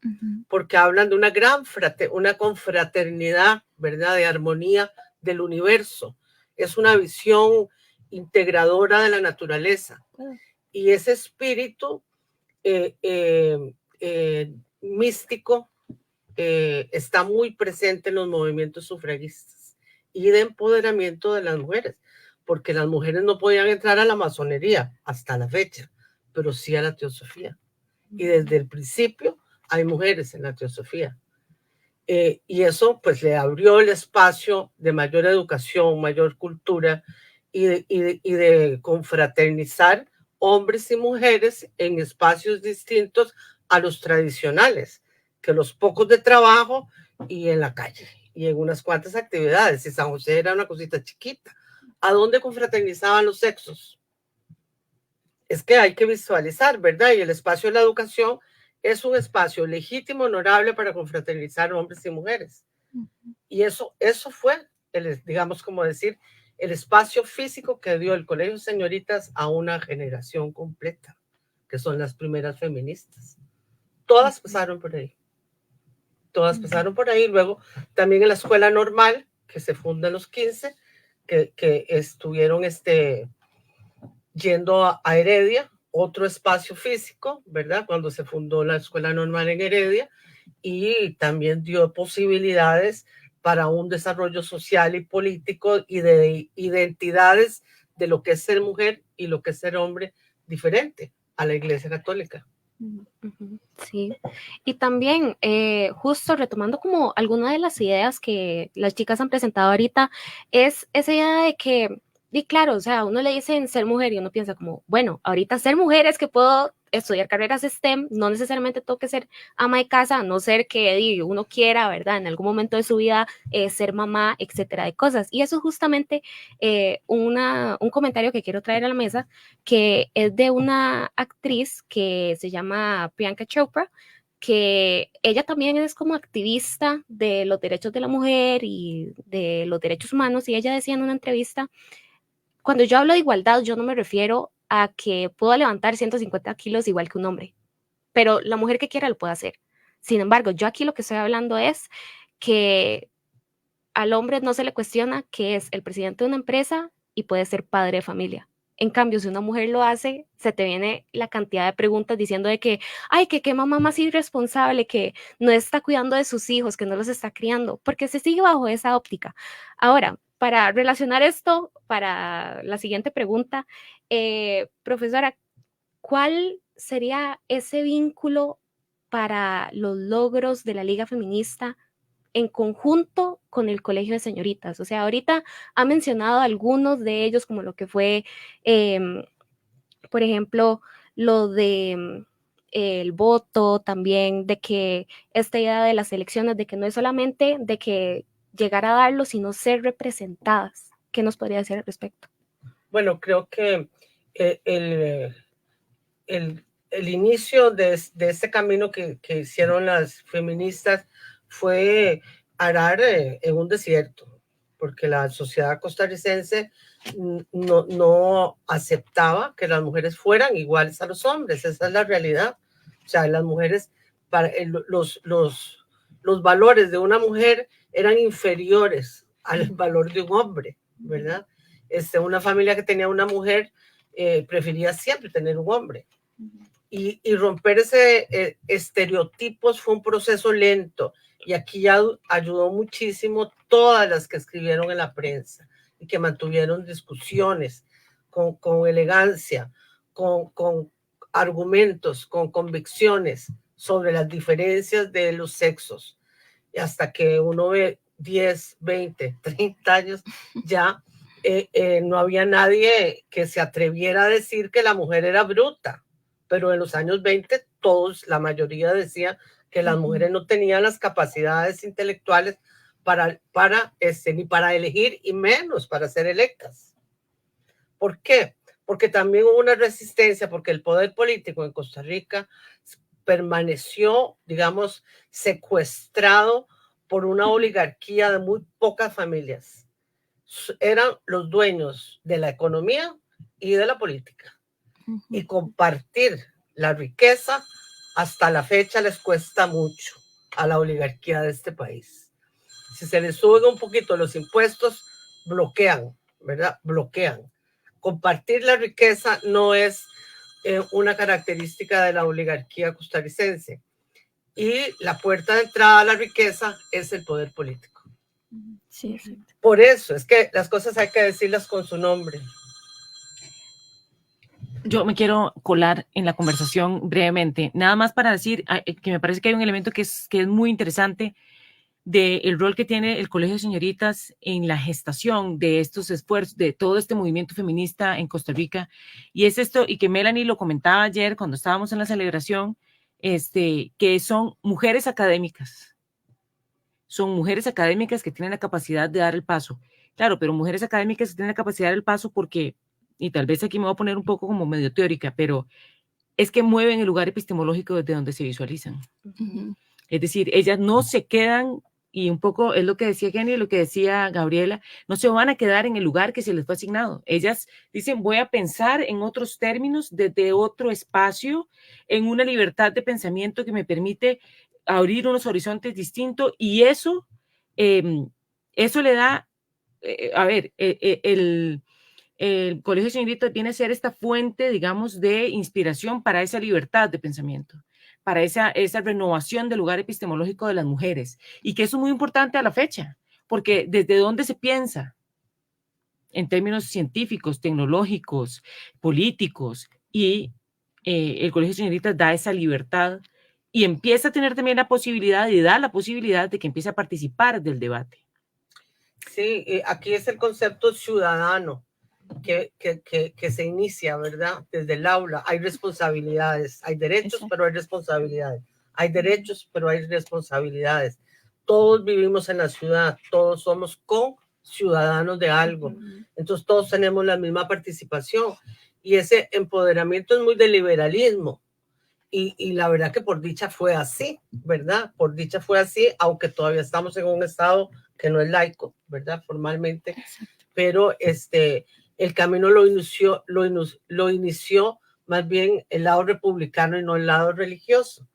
porque hablan de una gran una confraternidad, ¿verdad? De armonía del universo. Es una visión integradora de la naturaleza. Y ese espíritu místico está muy presente en los movimientos sufragistas y de empoderamiento de las mujeres, porque las mujeres no podían entrar a la masonería hasta la fecha, pero sí a la teosofía. Y desde el principio hay mujeres en la teosofía. Y eso pues le abrió el espacio de mayor educación, mayor cultura y de confraternizar hombres y mujeres en espacios distintos a los tradicionales, que los pocos de trabajo y en la calle y en unas cuantas actividades. Y San José era una cosita chiquita. ¿A dónde confraternizaban los sexos? Es que hay que visualizar, ¿verdad? Y el espacio de la educación es un espacio legítimo, honorable para confraternizar hombres y mujeres. Y eso fue, digamos, como decir, el espacio físico que dio el Colegio de Señoritas a una generación completa, que son las primeras feministas. Todas pasaron por ahí. Todas pasaron por ahí. Luego, también en la escuela normal, que se funda en los 15, que estuvieron yendo a Heredia, otro espacio físico, ¿verdad? Cuando se fundó la escuela normal en Heredia, y también dio posibilidades para un desarrollo social y político y de identidades de lo que es ser mujer y lo que es ser hombre diferente a la Iglesia Católica. Sí, y también justo retomando como alguna de las ideas que las chicas han presentado ahorita, es esa idea de que, y claro, o sea, uno le dicen ser mujer y uno piensa como, bueno, ahorita ser mujer es que puedo estudiar carreras STEM, no necesariamente tengo que ser ama de casa, a no ser que uno quiera, ¿verdad? En algún momento de su vida ser mamá, etcétera, de cosas. Y eso es justamente un comentario que quiero traer a la mesa, que es de una actriz que se llama Priyanka Chopra, que ella también es como activista de los derechos de la mujer y de los derechos humanos, y ella decía en una entrevista, cuando yo hablo de igualdad, yo no me refiero a que puedo levantar 150 kilos igual que un hombre, pero la mujer que quiera lo puede hacer. Sin embargo, yo aquí lo que estoy hablando es que al hombre no se le cuestiona que es el presidente de una empresa y puede ser padre de familia. En cambio, si una mujer lo hace, se te viene la cantidad de preguntas diciendo de que, ay, que qué mamá más irresponsable, que no está cuidando de sus hijos, que no los está criando, porque se sigue bajo esa óptica. Ahora, para relacionar esto, para la siguiente pregunta, profesora, ¿cuál sería ese vínculo para los logros de la Liga Feminista en conjunto con el Colegio de Señoritas? O sea, ahorita ha mencionado algunos de ellos, como lo que fue, por ejemplo, lo de el voto, también de que esta idea de las elecciones, de que no es solamente de que llegar a darlo, sino ser representadas. ¿Qué nos podría decir al respecto? Bueno, creo que el inicio de este camino que hicieron las feministas fue arar en un desierto, porque la sociedad costarricense no aceptaba que las mujeres fueran iguales a los hombres. Esa es la realidad. O sea, las mujeres, los valores de una mujer eran inferiores al valor de un hombre, ¿verdad? Una familia que tenía una mujer prefería siempre tener un hombre. Y romper ese estereotipos fue un proceso lento. Y aquí ya ayudó muchísimo todas las que escribieron en la prensa y que mantuvieron discusiones con elegancia, con argumentos, con convicciones sobre las diferencias de los sexos. Y hasta que uno ve 10, 20, 30 años, ya no había nadie que se atreviera a decir que la mujer era bruta. Pero en los años 20, la mayoría decía que las mujeres no tenían las capacidades intelectuales ni para elegir y menos para ser electas. ¿Por qué? Porque también hubo una resistencia, porque el poder político en Costa Rica permaneció, digamos, secuestrado por una oligarquía de muy pocas familias. Eran los dueños de la economía y de la política. Y compartir la riqueza hasta la fecha les cuesta mucho a la oligarquía de este país. Si se les suben un poquito los impuestos, bloquean, ¿verdad? Bloquean. Compartir la riqueza no es una característica de la oligarquía costarricense. Y la puerta de entrada a la riqueza es el poder político. Sí, exacto. Por eso es que las cosas hay que decirlas con su nombre. Yo me quiero colar en la conversación brevemente, nada más para decir que me parece que hay un elemento que es muy interesante del rol que tiene el Colegio de Señoritas en la gestación de estos esfuerzos, de todo este movimiento feminista en Costa Rica, y es esto, y que Melanie lo comentaba ayer cuando estábamos en la celebración, que son mujeres académicas. Son mujeres académicas que tienen la capacidad de dar el paso. Claro, pero mujeres académicas que tienen la capacidad de dar el paso porque, y tal vez aquí me voy a poner un poco como medio teórica, pero es que mueven el lugar epistemológico desde donde se visualizan. Es decir, ellas no se quedan, y un poco es lo que decía Jenny, lo que decía Gabriela, no se van a quedar en el lugar que se les fue asignado. Ellas dicen, voy a pensar en otros términos, desde otro espacio, en una libertad de pensamiento que me permite abrir unos horizontes distintos, y eso le da, el Colegio de Señoritas viene a ser esta fuente, digamos, de inspiración para esa libertad de pensamiento, para esa renovación del lugar epistemológico de las mujeres, y que eso es muy importante a la fecha, porque desde dónde se piensa en términos científicos, tecnológicos, políticos, y el Colegio de Señoritas da esa libertad y empieza a tener también la posibilidad, y da la posibilidad de que empiece a participar del debate. Sí, aquí es el concepto ciudadano que se inicia, ¿verdad? Desde el aula. Hay responsabilidades, hay derechos, pero hay responsabilidades. Hay derechos, pero hay responsabilidades. Todos vivimos en la ciudad, todos somos ciudadanos de algo. Entonces todos tenemos la misma participación, y ese empoderamiento es muy del liberalismo. Y la verdad que por dicha fue así, ¿verdad? Por dicha fue así, aunque todavía estamos en un estado que no es laico, ¿verdad? Formalmente. Pero el camino lo inició más bien el lado republicano y no el lado religioso.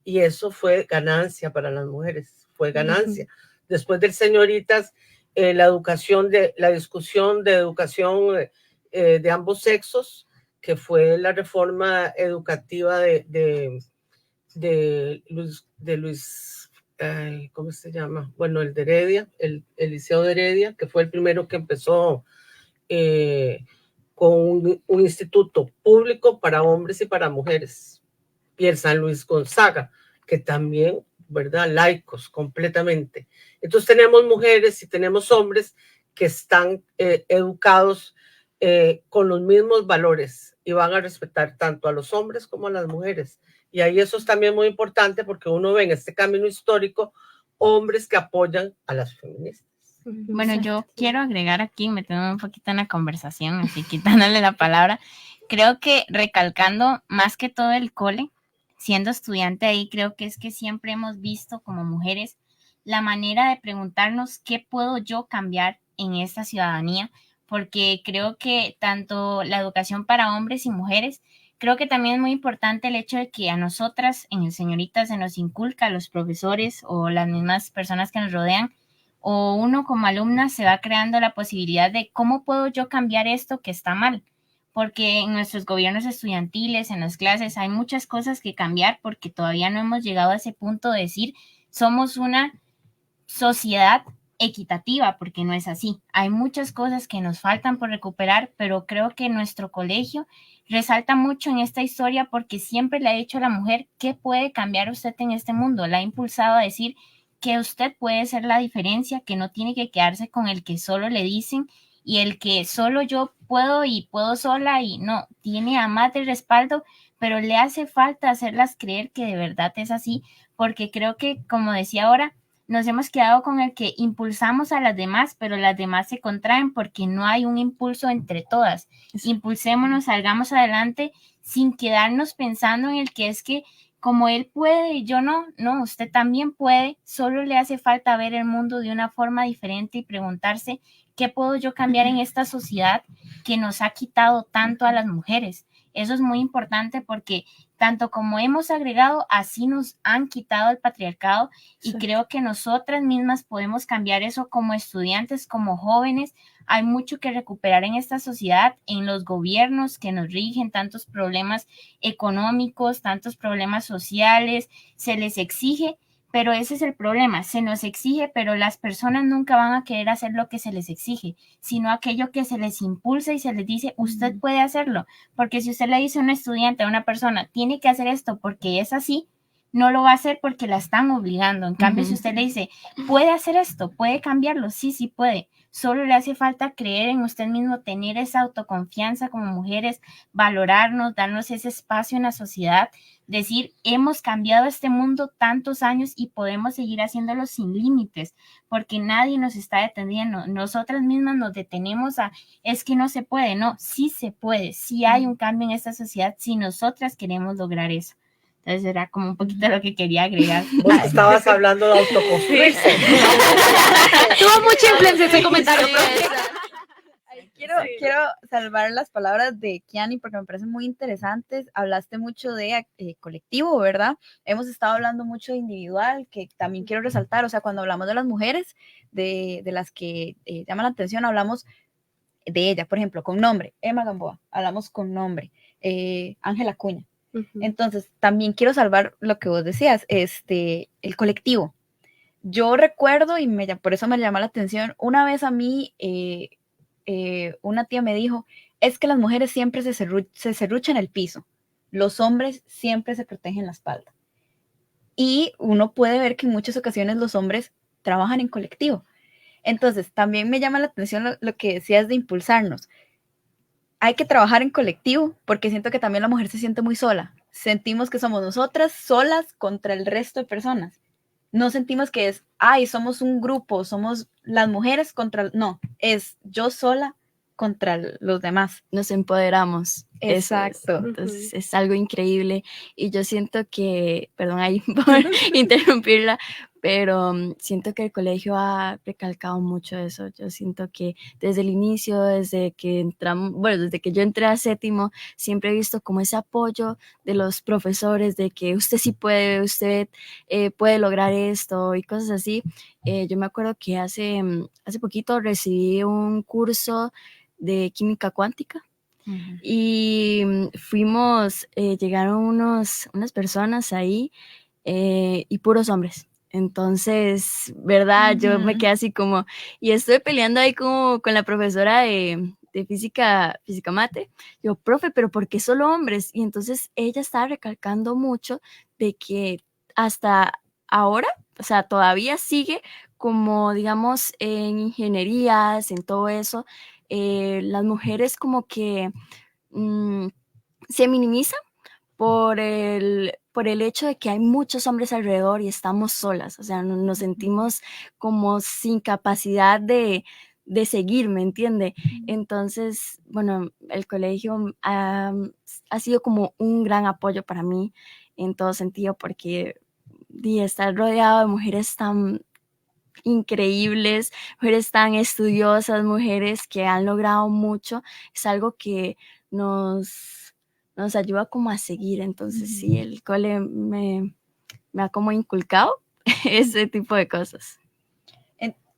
Y eso fue ganancia para las mujeres, fue ganancia. Después del Señoritas, la discusión de educación de ambos sexos, que fue la reforma educativa de Luis, ¿cómo se llama? Bueno, el de Heredia, el Liceo de Heredia, que fue el primero que empezó con un instituto público para hombres y para mujeres. Y el San Luis Gonzaga, que también, ¿verdad? Laicos completamente. Entonces tenemos mujeres y tenemos hombres que están educados con los mismos valores, y van a respetar tanto a los hombres como a las mujeres. Y ahí eso es también muy importante, porque uno ve en este camino histórico hombres que apoyan a las feministas. Bueno, yo quiero agregar aquí, metiéndome un poquito en la conversación, así quitándole la palabra. Creo que recalcando más que todo el cole, siendo estudiante ahí, creo que es que siempre hemos visto como mujeres la manera de preguntarnos qué puedo yo cambiar en esta ciudadanía, porque creo que tanto la educación para hombres y mujeres, creo que también es muy importante el hecho de que a nosotras en el Señoritas se nos inculca, a los profesores o las mismas personas que nos rodean, o uno como alumna se va creando la posibilidad de cómo puedo yo cambiar esto que está mal, porque en nuestros gobiernos estudiantiles, en las clases, hay muchas cosas que cambiar, porque todavía no hemos llegado a ese punto de decir somos una sociedad equitativa, porque no es así. Hay muchas cosas que nos faltan por recuperar, pero creo que nuestro colegio resalta mucho en esta historia, porque siempre le ha dicho a la mujer qué puede cambiar usted en este mundo, la ha impulsado a decir que usted puede ser la diferencia, que no tiene que quedarse con el que solo le dicen y el que solo yo puedo y puedo sola, y no, tiene a más de respaldo, pero le hace falta hacerlas creer que de verdad es así, porque creo que, como decía ahora, nos hemos quedado con el que impulsamos a las demás, pero las demás se contraen porque no hay un impulso entre todas. Impulsémonos, salgamos adelante sin quedarnos pensando en el que es que como él puede y yo no, usted también puede, solo le hace falta ver el mundo de una forma diferente y preguntarse qué puedo yo cambiar en esta sociedad que nos ha quitado tanto a las mujeres. Eso es muy importante porque tanto como hemos agregado, así nos han quitado el patriarcado y creo que nosotras mismas podemos cambiar eso como estudiantes, como jóvenes. Hay mucho que recuperar en esta sociedad, en los gobiernos que nos rigen, tantos problemas económicos, tantos problemas sociales, se les exige, pero ese es el problema, se nos exige, pero las personas nunca van a querer hacer lo que se les exige, sino aquello que se les impulsa y se les dice, usted puede hacerlo, porque si usted le dice a un estudiante, a una persona, tiene que hacer esto porque es así, no lo va a hacer porque la están obligando. En cambio, si usted le dice, puede hacer esto, puede cambiarlo, sí puede. Solo le hace falta creer en usted mismo, tener esa autoconfianza como mujeres, valorarnos, darnos ese espacio en la sociedad, decir, hemos cambiado este mundo tantos años y podemos seguir haciéndolo sin límites, porque nadie nos está deteniendo. Nosotras mismas nos detenemos a, es que no se puede, no, sí se puede, sí hay un cambio en esta sociedad si nosotras queremos lograr eso. Entonces era como un poquito lo que quería agregar. Vos estabas hablando de autoconstruirse. Tuvo mucha influencia ese comentario. Quiero salvar las palabras de Kiani porque me parecen muy interesantes. Hablaste mucho de colectivo, ¿verdad? Hemos estado hablando mucho de individual, que también quiero resaltar. O sea, cuando hablamos de las mujeres, de las que llaman la atención, hablamos de ella, por ejemplo, con nombre. Emma Gamboa, hablamos con nombre. Ángela Cuña. Entonces, también quiero salvar lo que vos decías, el colectivo. Yo recuerdo, por eso me llama la atención, una vez a mí, una tía me dijo, es que las mujeres siempre se serruchan el piso, los hombres siempre se protegen la espalda. Y uno puede ver que en muchas ocasiones los hombres trabajan en colectivo. Entonces, también me llama la atención lo que decías de impulsarnos. Hay que trabajar en colectivo porque siento que también la mujer se siente muy sola. Sentimos que somos nosotras solas contra el resto de personas. No sentimos que es, somos un grupo, somos las mujeres contra... No, es yo sola contra los demás. Nos empoderamos. Exacto. Entonces es algo increíble y yo siento que, perdón ahí por interrumpirla, pero siento que el colegio ha recalcado mucho eso. Yo siento que desde el inicio, desde que yo entré a séptimo, siempre he visto como ese apoyo de los profesores de que usted sí puede, usted puede lograr esto y cosas así. Yo me acuerdo que hace poquito recibí un curso de química cuántica. Y llegaron unas personas ahí y puros hombres. Entonces, ¿verdad? Yo me quedé así como, y estoy peleando ahí como con la profesora de física mate. Yo, profe, pero ¿por qué solo hombres? Y entonces ella estaba recalcando mucho de que hasta ahora, o sea, todavía sigue como, digamos, en ingenierías, en todo eso, las mujeres como que se minimizan por el hecho de que hay muchos hombres alrededor y estamos solas, o sea, nos sentimos como sin capacidad de seguir, ¿me entiende? Entonces, bueno, el colegio ha sido como un gran apoyo para mí en todo sentido, porque estar rodeado de mujeres tan increíbles, mujeres tan estudiosas, mujeres que han logrado mucho, es algo que nos ayuda como a seguir. Entonces sí, el cole me ha como inculcado ese tipo de cosas.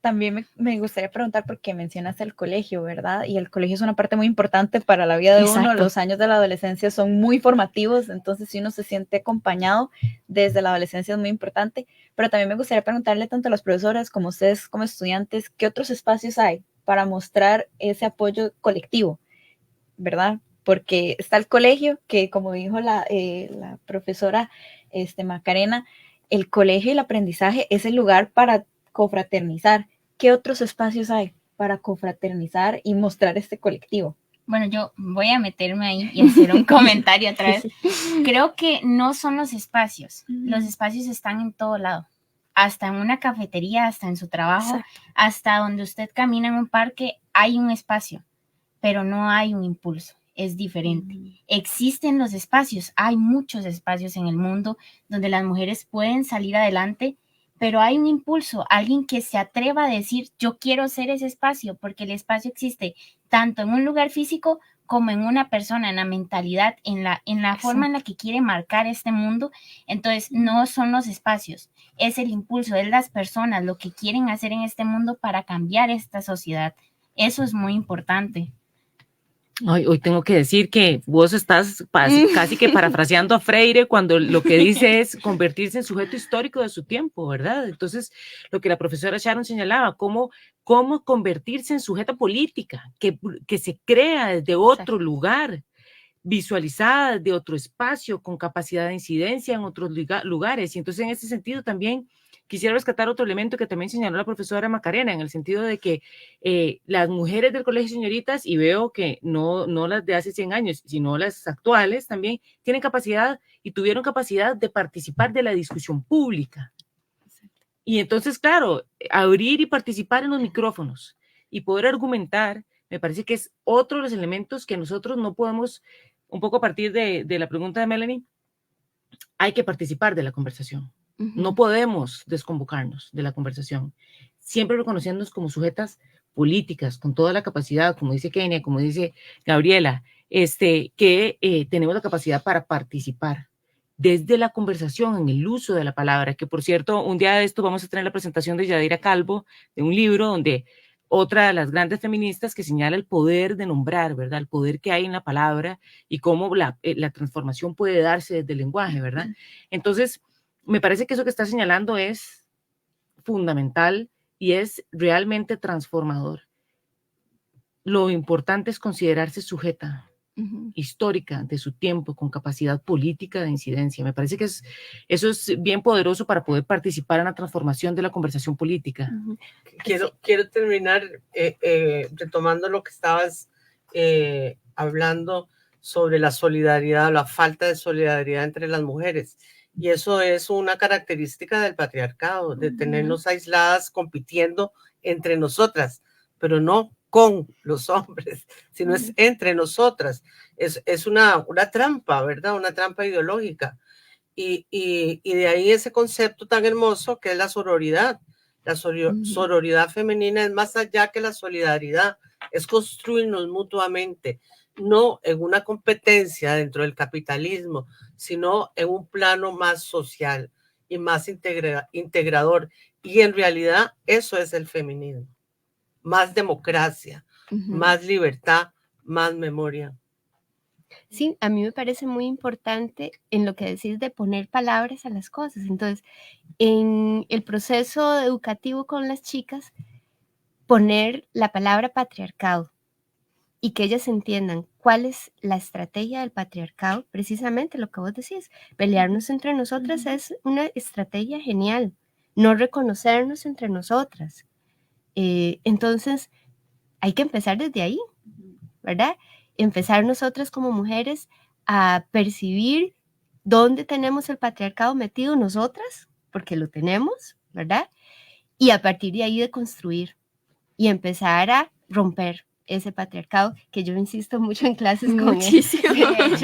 También me gustaría preguntar, porque mencionaste el colegio, ¿verdad? Y el colegio es una parte muy importante para la vida de uno. Los años de la adolescencia son muy formativos, entonces si uno se siente acompañado desde la adolescencia es muy importante. Pero también me gustaría preguntarle tanto a los profesores como a ustedes como estudiantes, ¿qué otros espacios hay para mostrar ese apoyo colectivo, ¿verdad? Porque está el colegio, que como dijo la profesora Macarena, el colegio y el aprendizaje es el lugar para confraternizar. ¿Qué otros espacios hay para confraternizar y mostrar este colectivo? Bueno, yo voy a meterme ahí y hacer un comentario otra vez. Creo que no son los espacios. Los espacios están en todo lado. Hasta en una cafetería, hasta en su trabajo, hasta donde usted camina en un parque, hay un espacio, pero no hay un impulso. es diferente. Existen los espacios, hay muchos espacios en el mundo donde las mujeres pueden salir adelante, pero hay un impulso, alguien que se atreva a decir, yo quiero ser ese espacio, porque el espacio existe tanto en un lugar físico como en una persona, en la mentalidad, en la forma en la que quiere marcar este mundo. Entonces, no son los espacios, es el impulso, es las personas, lo que quieren hacer en este mundo para cambiar esta sociedad. Eso es muy importante. Hoy tengo que decir que vos estás casi que parafraseando a Freire cuando lo que dice es convertirse en sujeto histórico de su tiempo, ¿verdad? Entonces, lo que la profesora Sharon señalaba, cómo convertirse en sujeta política, que se crea desde otro lugar, visualizada desde otro espacio, con capacidad de incidencia en otros lugares. Y entonces, en ese sentido, también quisiera rescatar otro elemento que también señaló la profesora Macarena, en el sentido de que las mujeres del Colegio de Señoritas, y veo que no las de hace 100 años, sino las actuales también, tienen capacidad y tuvieron capacidad de participar de la discusión pública. Y entonces, claro, abrir y participar en los micrófonos y poder argumentar, me parece que es otro de los elementos que nosotros no podemos, un poco a partir de la pregunta de Melanie, hay que participar de la conversación. No podemos desconvocarnos de la conversación, siempre reconociéndonos como sujetas políticas, con toda la capacidad, como dice Kenia, como dice Gabriela, que tenemos la capacidad para participar desde la conversación, en el uso de la palabra, que por cierto, un día de esto vamos a tener la presentación de Yadira Calvo, de un libro donde otra de las grandes feministas que señala el poder de nombrar, ¿verdad? El poder que hay en la palabra y cómo la transformación puede darse desde el lenguaje, ¿verdad? Entonces, me parece que eso que está señalando es fundamental y es realmente transformador. Lo importante es considerarse sujeta, histórica de su tiempo, con capacidad política de incidencia. Me parece que eso es bien poderoso para poder participar en la transformación de la conversación política. Quiero terminar retomando lo que estabas hablando sobre la solidaridad, la falta de solidaridad entre las mujeres. Y eso es una característica del patriarcado, de tenernos aisladas, compitiendo entre nosotras, pero no con los hombres, sino es entre nosotras. Es una trampa, ¿verdad? Una trampa ideológica. Y de ahí ese concepto tan hermoso que es la sororidad. La sororidad femenina es más allá que la solidaridad, es construirnos mutuamente, no en una competencia dentro del capitalismo, sino en un plano más social y más integrador. Y en realidad eso es el feminismo. Más democracia, más libertad, más memoria. Sí, a mí me parece muy importante en lo que decís de poner palabras a las cosas. Entonces, en el proceso educativo con las chicas, poner la palabra patriarcado y que ellas entiendan cuál es la estrategia del patriarcado, precisamente lo que vos decís, pelearnos entre nosotras es una estrategia genial, no reconocernos entre nosotras. Entonces, hay que empezar desde ahí, ¿verdad? Empezar nosotras como mujeres a percibir dónde tenemos el patriarcado metido nosotras, porque lo tenemos, ¿verdad? Y a partir de ahí de construir y empezar a romper ese patriarcado, que yo insisto mucho en clases Muchísimo. con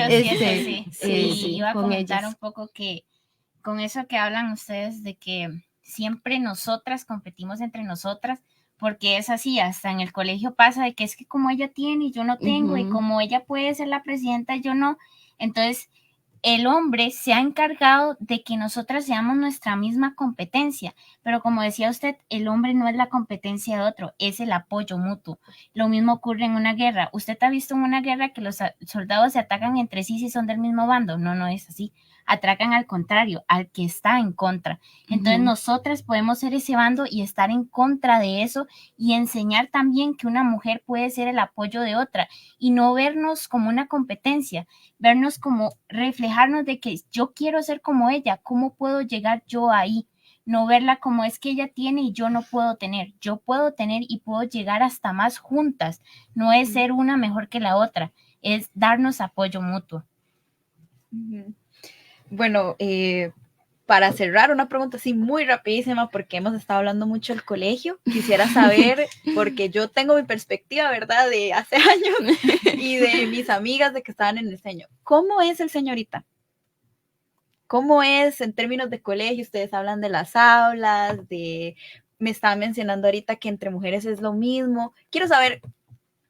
Sí, iba a comentar un poco que con eso que hablan ustedes de que siempre nosotras competimos entre nosotras, porque es así, hasta en el colegio pasa de que es que como ella tiene y yo no tengo, y como ella puede ser la presidenta, yo no. Entonces, el hombre se ha encargado de que nosotras seamos nuestra misma competencia, pero como decía usted, el hombre no es la competencia de otro, es el apoyo mutuo. Lo mismo ocurre en una guerra. ¿Usted ha visto en una guerra que los soldados se atacan entre sí si son del mismo bando? No, no es así. Atacan al contrario, al que está en contra. Entonces nosotras podemos ser ese bando y estar en contra de eso y enseñar también que una mujer puede ser el apoyo de otra y no vernos como una competencia, vernos como reflejarnos de que yo quiero ser como ella, ¿cómo puedo llegar yo ahí? No verla como es que ella tiene y yo no puedo tener. Yo puedo tener y puedo llegar hasta más juntas. No es ser una mejor que la otra, es darnos apoyo mutuo. Bueno, para cerrar, una pregunta así muy rapidísima, porque hemos estado hablando mucho del colegio. Quisiera saber, porque yo tengo mi perspectiva, ¿verdad?, de hace años y de mis amigas de que estaban en el seño. ¿Cómo es el señorita? ¿Cómo es en términos de colegio? Ustedes hablan de las aulas, me estaban mencionando ahorita que entre mujeres es lo mismo. Quiero saber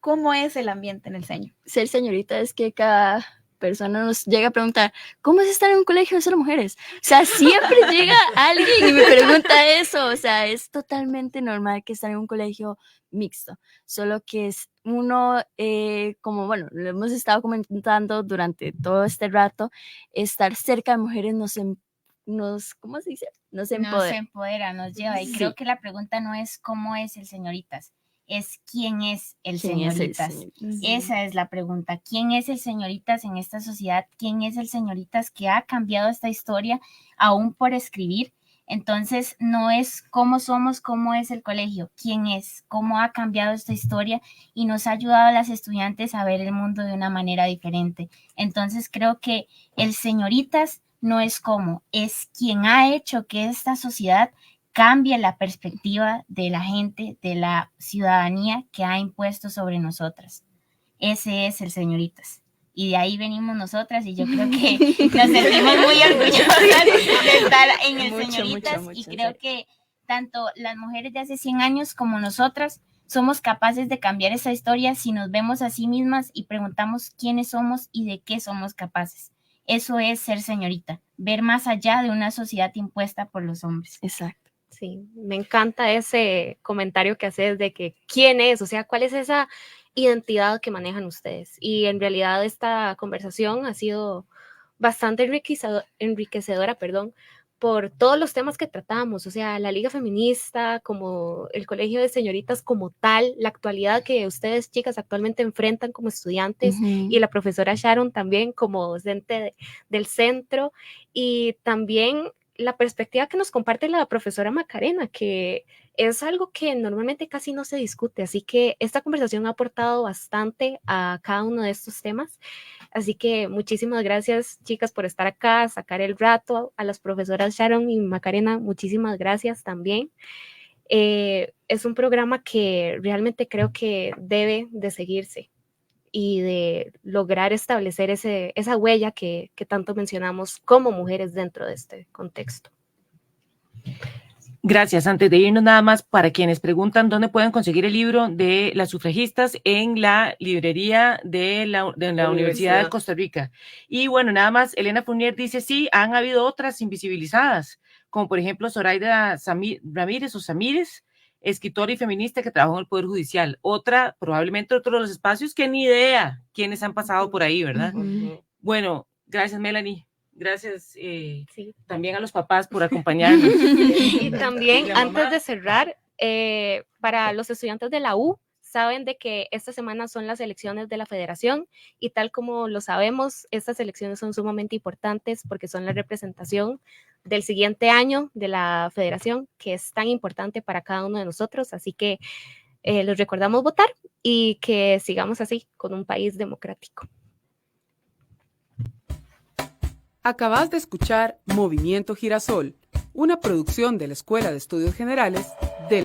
cómo es el ambiente en el seño. Ser señorita es que cada persona nos llega a preguntar, ¿cómo es estar en un colegio de solo mujeres? O sea, siempre llega alguien y me pregunta eso. O sea, es totalmente normal que estar en un colegio mixto, solo que es uno, como bueno, lo hemos estado comentando durante todo este rato, estar cerca de mujeres ¿cómo se dice? Nos empodera, nos lleva. Y Sí. creo que la pregunta no es cómo es el señoritas, es quién es el señoritas. Esa es la pregunta. ¿Quién es el señoritas en esta sociedad? ¿Quién es el señoritas que ha cambiado esta historia aún por escribir? Entonces, no es cómo somos, cómo es el colegio, quién es, cómo ha cambiado esta historia y nos ha ayudado a las estudiantes a ver el mundo de una manera diferente. Entonces, creo que el señoritas no es cómo, es quien ha hecho que esta sociedad cambie la perspectiva de la gente, de la ciudadanía que ha impuesto sobre nosotras. Ese es el señoritas. Y de ahí venimos nosotras y yo creo que nos sentimos muy orgullosas de estar en el señoritas y creo que tanto las mujeres de hace 100 años como nosotras somos capaces de cambiar esa historia si nos vemos a sí mismas y preguntamos quiénes somos y de qué somos capaces. Eso es ser señorita, ver más allá de una sociedad impuesta por los hombres. Exacto. Sí, me encanta ese comentario que haces de que quién es, o sea, cuál es esa identidad que manejan ustedes. Y en realidad esta conversación ha sido bastante enriquecedora, por todos los temas que tratamos, o sea, la Liga Feminista, como el Colegio de Señoritas como tal, la actualidad que ustedes, chicas, actualmente enfrentan como estudiantes, y la profesora Sharon también como docente del centro, y también la perspectiva que nos comparte la profesora Macarena, que es algo que normalmente casi no se discute, así que esta conversación ha aportado bastante a cada uno de estos temas, así que muchísimas gracias, chicas, por estar acá, sacar el rato, a las profesoras Sharon y Macarena, muchísimas gracias también. Es un programa que realmente creo que debe de seguirse y de lograr establecer esa huella que tanto mencionamos como mujeres dentro de este contexto. Gracias. Antes de irnos, nada más para quienes preguntan dónde pueden conseguir el libro de las sufragistas, en la librería de la Universidad de Costa Rica. Y bueno, nada más, Elena Fournier dice, sí, han habido otras invisibilizadas, como por ejemplo Zoraida Ramírez o Samírez, escritora y feminista que trabajó en el Poder Judicial. Otra, probablemente otro de los espacios que ni idea quiénes han pasado por ahí, ¿verdad? Bueno, gracias, Melanie. Gracias también a los papás por acompañarnos. Y también, antes de cerrar, para los estudiantes de la U, saben de que esta semana son las elecciones de la federación y tal como lo sabemos, estas elecciones son sumamente importantes porque son la representación del siguiente año de la federación, que es tan importante para cada uno de nosotros. Así que les recordamos votar y que sigamos así con un país democrático. Acabas de escuchar Movimiento Girasol, una producción de la Escuela de Estudios Generales del